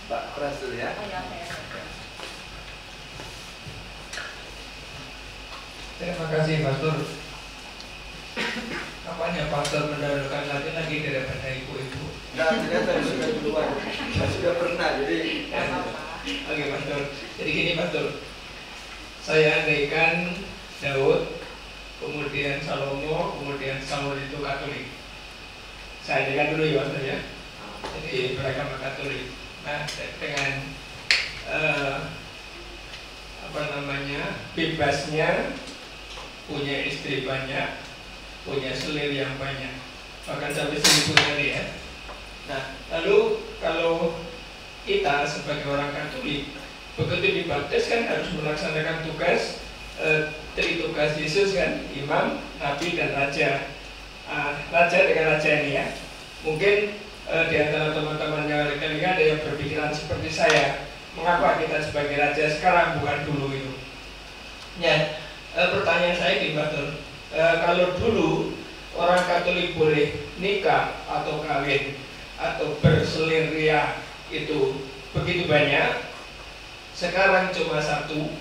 Pak Pras dulu ya. Terima kasih Pastor. Apanya Pastor mendahulukan Latin lagi daripada ibu-ibu? Nah, ternyata sudah duluan. Sudah pernah, jadi Oke Pastor. Jadi gini Pastor, saya andaikan Daud, kemudian Salomo, kemudian Saul itu Katolik. Saya andaikan dulu ya Pastor ya. Jadi beragama Katolik. Nah, dengan bebasnya, punya istri banyak, punya selir yang banyak, bahkan sampai 1000 kali ya. Nah, lalu kalau kita sebagai orang Katolik begitu dibaptis kan harus melaksanakan tugas tugas Yesus kan, imam, nabi dan raja. Raja dengan raja ini ya. Mungkin di antara teman-teman yang ada yang berpikiran seperti saya, mengapa kita sebagai raja sekarang bukan dulu itu? Ya, pertanyaan saya gini Pastor, kalau dulu orang Katolik boleh nikah atau kawin atau berselir ria itu begitu banyak, sekarang cuma satu.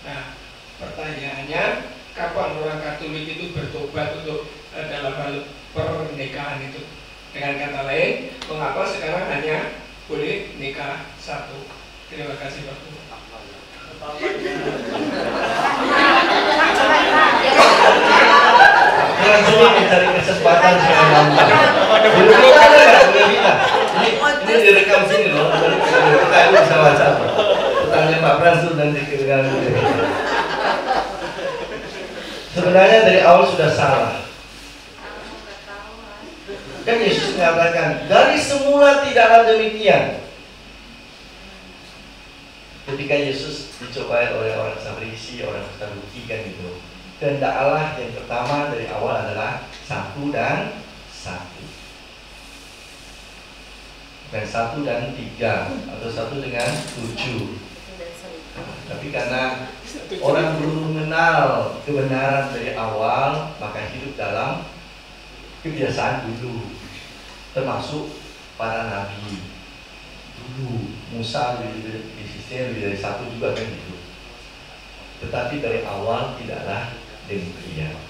Nah, pertanyaannya, kapan orang Katolik itu bertobat untuk dalam hal pernikahan itu? Dengan kata lain, mengapa sekarang hanya boleh nikah satu? Terima kasih Pak. langsung mencari kesempatan saya nonton. Dulu kita ada nggak boleh kita? Ini direkam sini loh. Kita itu bisa WhatsApp. Pertanyaan Pak Pransul dan dengan sebenarnya dari awal sudah salah. Kan Yesus mengatakan dari semula tidaklah demikian. Ketika Yesus dicobai oleh orang Farisi, orang Saduki kan gitu. Kehendak Allah yang pertama dari awal adalah satu dan satu. Bukan satu dan tiga atau satu dengan 7. Tapi karena orang belum mengenal kebenaran dari awal, maka hidup dalam kebiasaan dulu. Termasuk para nabi dulu. Musa di sisinya lebih dari satu juga kan gitu. Tetapi dari awal tidaklah demikian.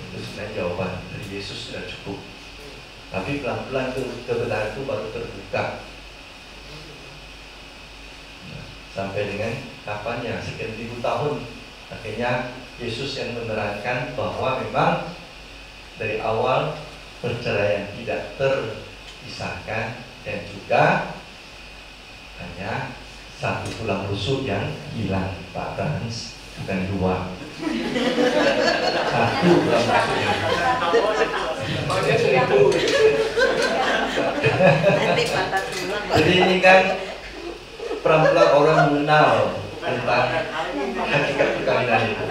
Itu sebenarnya jawaban dari Yesus sudah cukup. Tapi pelan-pelan kebenaran itu baru terbuka. Sampai dengan kapannya, sekian ribu tahun. Akhirnya Yesus yang menerangkan bahwa memang dari awal perceraian tidak terpisahkan dan juga hanya satu tulang rusuk yang hilang, Pak Frans, bukan dua. Satu tulang rusuk yang hilang. Jadi ini kan pelan-pelan orang mengenal tentang hakikat perkawinan itu.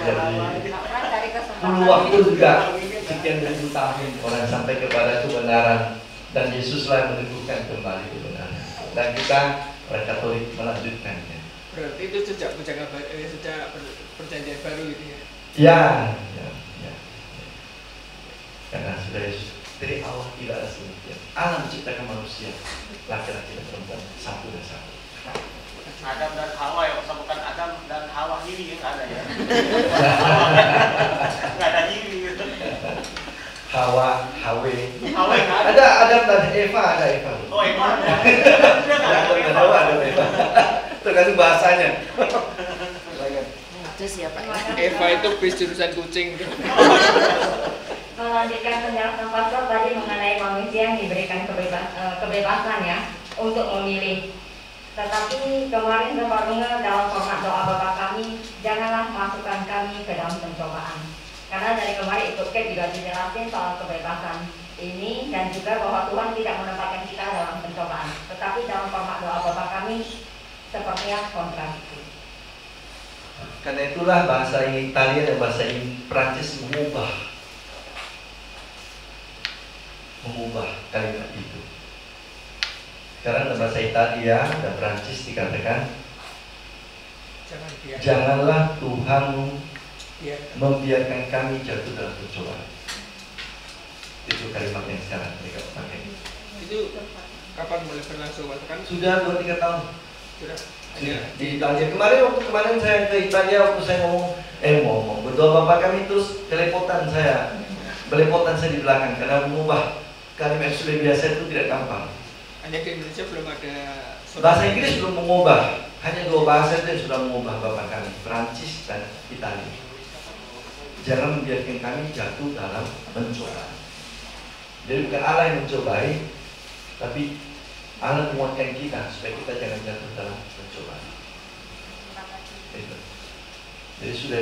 Jadi perlu waktu juga sekian ribu tahun orang sampai kepada kebenaran, dan Yesuslah yang meneguhkan kembali kebenaran. Dan kita orang Katolik melanjutkannya. Berarti itu sejak perjanjian baru gitu ya? Ya. Karena sudah Yesus dari awal tidak ada sedemikian. Allah menciptakan manusia laki-laki dan perempuan satu dan satu. Adam dan Hawa ya, bukan Adam dan Hawa ini nggak ada ya? Nggak ada ini gitu. Hawa, Hawe. Hawa nggak ada. Ada Adam dan Eva, ada Eva. Oh Eva ada. Adam dan Hawa ada Eva. Tergantung bahasanya. Itu siapa ya? Eva itu bis jurusan kucing. Melanjutkan penjelasan pastor tadi mengenai manusia yang diberikan kebebasan ya untuk memilih. Tetapi kemarin Bapak Runga dalam format doa Bapak kami, janganlah masukkan kami ke dalam pencobaan. Karena dari kemarin ikut chat juga dijelasin soal kebebasan ini, dan juga bahwa Tuhan tidak menempatkan kita dalam pencobaan. Tetapi dalam format doa Bapak kami sepertinya kontradiksi. Karena itulah bahasa Italia dan bahasa Prancis mengubah kalimat itu. Sekarang dalam bahasa Italia dan Prancis dikatakan, janganlah Tuhan membiarkan kami jatuh dalam pencobaan. Itu kalimat yang sekarang mereka pakai. Itu kapan mulai berlangsung? Kan sudah 2-3 tahun. Sudah. Di Italia kemarin saya ke Italia, waktu saya ngomong berdoa Bapak kami, terus belepotan saya di belakang karena mengubah kalimat sudah biasa itu tidak gampang. Hanya di Indonesia belum ada Bahasa Inggris belum mengubah, hanya 2 bahasa itu yang sudah mengubah Bapak kami, Perancis dan Italia. Jangan membiarkan kami jatuh dalam mencoba. Jadi bukan Allah yang mencobai, tapi Allah menguatkan kita supaya kita jangan jatuh dalam pencobaan. Jadi sudah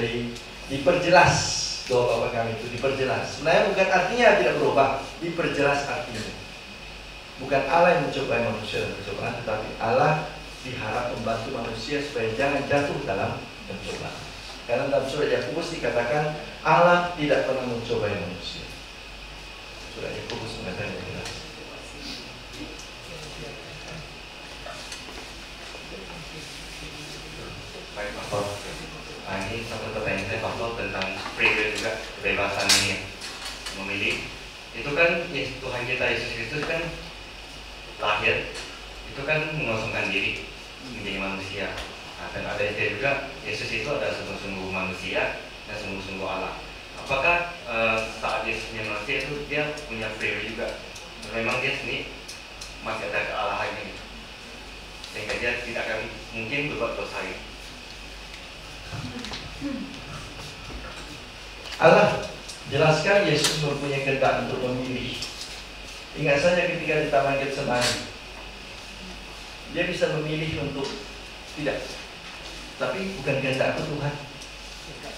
diperjelas doa Bapak kami itu, diperjelas. Sebenarnya bukan artinya tidak berubah, diperjelas artinya. Bukan Allah yang mencobai manusia dalam pencobaan, tetapi Allah diharap membantu manusia supaya jangan jatuh dalam pencobaan. Karena dalam surat Yakobus dikatakan Allah tidak pernah mencobai manusia. Surat Yakobus mengatakan yang jelas. Baik, Pastor. Ini satu pertanyaan saya, Pastor, tentang free will juga, kebebasan ini ya, memilih. Itu kan Tuhan kita Yesus Kristus kan lahir, itu kan mengosongkan diri menjadi manusia. Nah, dan ada istilah juga, Yesus itu adalah sungguh-sungguh manusia dan sungguh-sungguh Allah. Apakah saat Yesus menjadi manusia itu dia punya free will juga? Memang dia sendiri masih ada kealahannya, sehingga dia tidak akan mungkin berbuat dosa gitu. Allah jelaskan Yesus mempunyai kehendak untuk memilih. Ingat saja ketika di Taman Getsemani, dia bisa memilih untuk tidak, tapi bukan kehendakku Tuhan,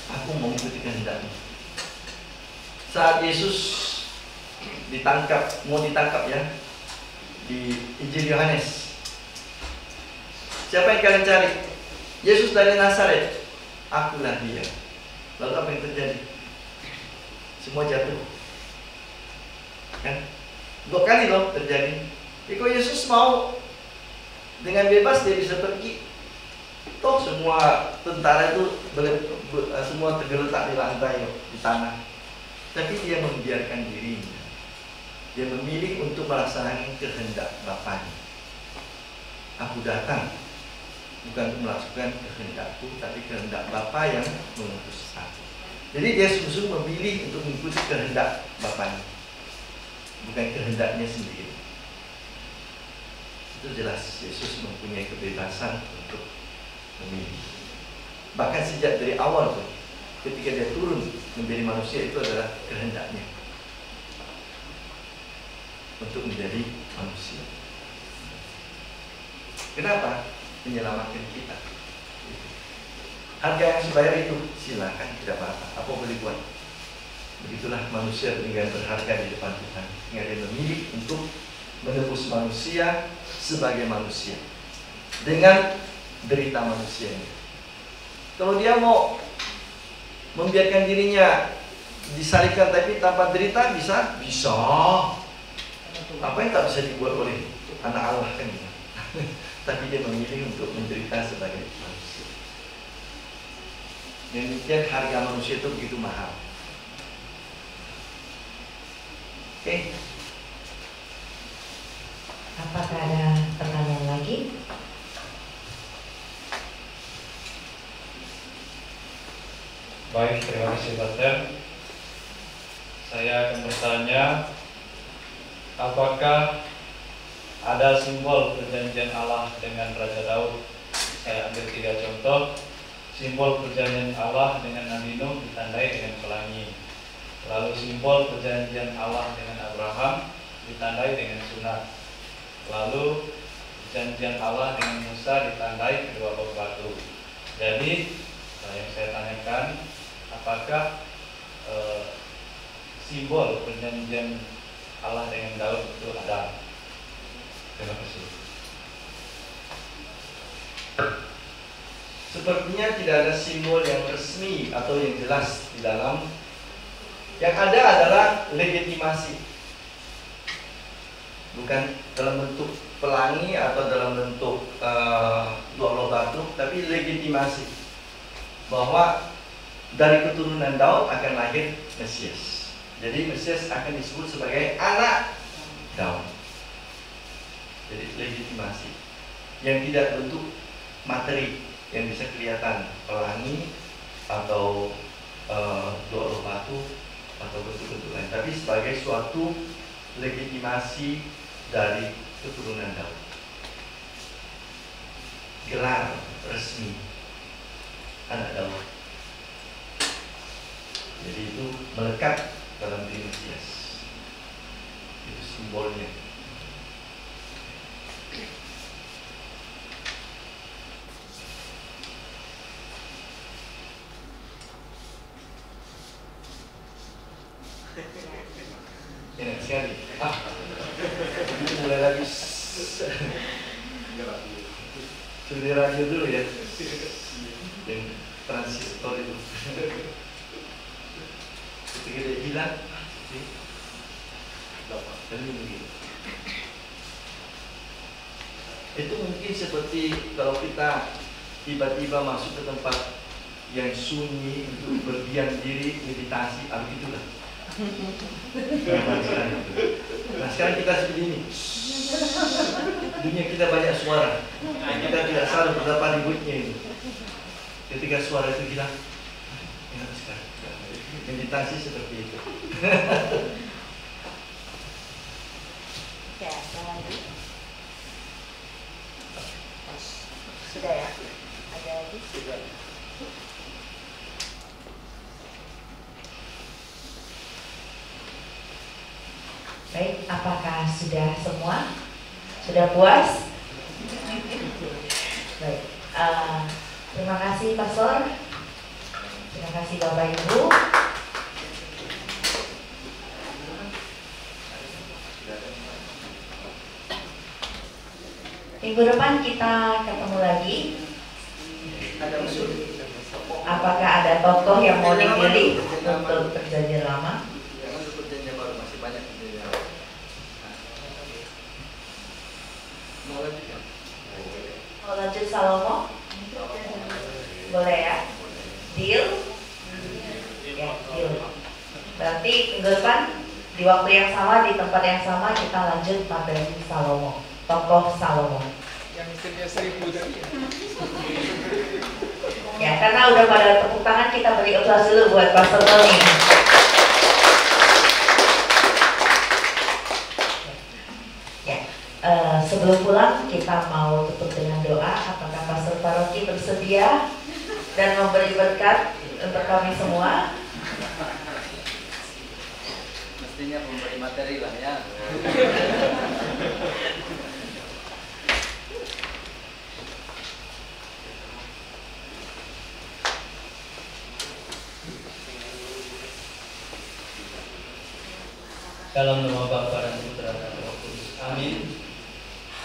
aku mau mengikuti kehendakmu. Saat Yesus mau ditangkap ya di Injil Yohanes, siapa yang kalian cari? Yesus dari Nazaret. Akulah dia. Lalu apa yang terjadi? Semua jatuh. Kan? 2 kali loh terjadi. Jika Yesus mau dengan bebas dia bisa pergi. Toh semua tentara itu semua tergeletak di lantai di tanah. Tapi dia membiarkan dirinya. Dia memilih untuk melaksanakan kehendak Bapaknya. Aku datang bukan untuk melakukan kehendakku, tapi kehendak Bapa yang mengutus aku. Jadi dia sungguh-sungguh memilih untuk mengikuti kehendak Bapaknya, bukan kehendaknya sendiri. Itu jelas Yesus mempunyai kebebasan untuk memilih. Bahkan sejak dari awal tuh, ketika dia turun menjadi manusia, itu adalah kehendaknya untuk menjadi manusia. Kenapa? Menyelamatkan kita. Harga yang dibayar itu silakan, tidak apa-apa boleh buat. Begitulah manusia dengan berharga di depan Tuhan. Dia memilih untuk menebus manusia sebagai manusia dengan derita manusianya. Kalau dia mau membiarkan dirinya disalibkan tapi tanpa derita, bisa. Apa yang tak bisa dibuat oleh anak Allah kan? Tapi dia memilih untuk menderita sebagai manusia. Demikian harga manusia itu begitu mahal. Oke. Apakah ada pertanyaan lagi? Baik, terima kasih Pastor. Saya akan bertanya, apakah ada simbol perjanjian Allah dengan Raja Daud? Saya ambil 3 contoh. Simbol perjanjian Allah dengan Nabi Nuh ditandai dengan pelangi. Lalu simbol perjanjian Allah dengan Abraham ditandai dengan sunat. Lalu perjanjian Allah dengan Musa ditandai kedua log batu. Jadi yang saya tanyakan, apakah simbol perjanjian Allah dengan Daud itu ada? Terima kasih. Sepertinya tidak ada simbol yang resmi atau yang jelas di dalam. Yang ada adalah legitimasi, bukan dalam bentuk pelangi atau dalam bentuk dua batu, tapi legitimasi bahwa dari keturunan Daud akan lahir Mesias. Jadi Mesias akan disebut sebagai anak Daud. Jadi legitimasi yang tidak bentuk materi yang bisa kelihatan, pelangi atau doa batu atau bentuk-bentuk lain, tapi sebagai suatu legitimasi dari keturunan Daud, gelar resmi anak Daud. Jadi itu melekat dalam diri Mesias, itu simbolnya. Enak sekali. Mulai lagi. Sudah radio dulu ya. Yang transistor itu. Ketika dia hilang, itu mungkin seperti kalau kita tiba-tiba masuk ke tempat yang sunyi untuk berdiam diri, meditasi, begitulah. Nah sekarang kita seperti ini. Dunia kita banyak suara, kita tidak salah berapa ributnya ini. Ketika suara itu hilang, enak sekali. Meditasi seperti itu. Ya, jangan dulu. Sudah ya? Ada lagi? Sudah. Baik, apakah sudah semua? Sudah puas? Baik, terima kasih Pastor. Terima kasih Bapak Ibu. Minggu depan kita ketemu lagi. Apakah ada tokoh yang mau dipilih untuk perjanjian lama? Mau lanjut Salomo? Boleh ya? Deal? Ya, deal. Berarti minggu depan di waktu yang sama, di tempat yang sama kita lanjut materi Salomo, tokoh Salomo. Yang istrinya 1000 tadi ya? Ya, karena udah pada tepuk tangan, kita beri aplaus dulu buat Pastor Tony. Sebelum pulang kita mau tutup dengan doa. Apakah Pastor Paroki bersedia dan memberi berkat untuk kami semua? Mestinya memberi materi lah ya. Dalam nama Bapa dan Putra dan Roh Kudus. Amin.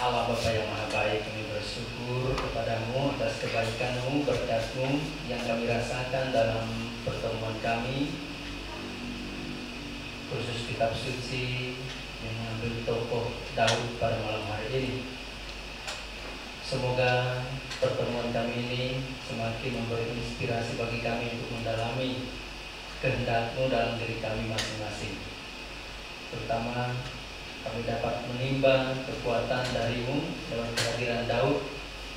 Allah Bapa yang Maha Baik, kami bersyukur kepadamu atas kebaikan-Mu, berkat-Mu yang kami rasakan dalam pertemuan kami, khusus kitab suci yang mengambil tokoh Daud pada malam hari ini. Semoga pertemuan kami ini semakin memberi inspirasi bagi kami untuk mendalami kehendak-Mu dalam diri kami masing-masing. Terutama kami dapat menimba kekuatan dari-Mu dalam kehadiran Daud,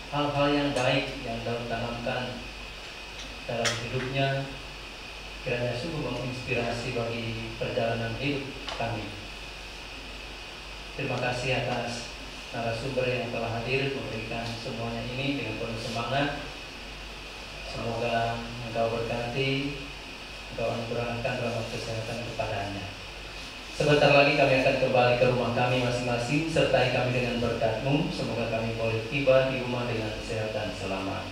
hal-hal yang baik yang Daud tanamkan dalam hidupnya, kiranya sungguh menginspirasi bagi perjalanan hidup kami. Terima kasih atas narasumber yang telah hadir memberikan semuanya ini dengan penuh semangat. Semoga Engkau berkati, Engkau anugerahkan rahmat kesehatan kepadanya. Sebentar lagi kami akan kembali ke rumah kami masing-masing. Sertai kami dengan berkat-Mu. Semoga kami boleh tiba di rumah dengan sehat dan selamat.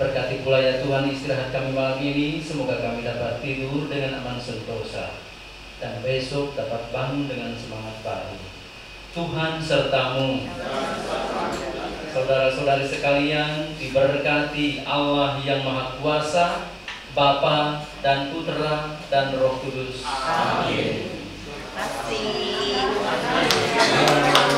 Berkati pula ya Tuhan istirahat kami malam ini. Semoga kami dapat tidur dengan aman sentosa, dan besok dapat bangun dengan semangat baru. Tuhan serta-Mu. Saudara-saudari sekalian, diberkati Allah yang Maha Kuasa, Bapa dan Putra dan Roh Kudus. Amin. Terima kasih.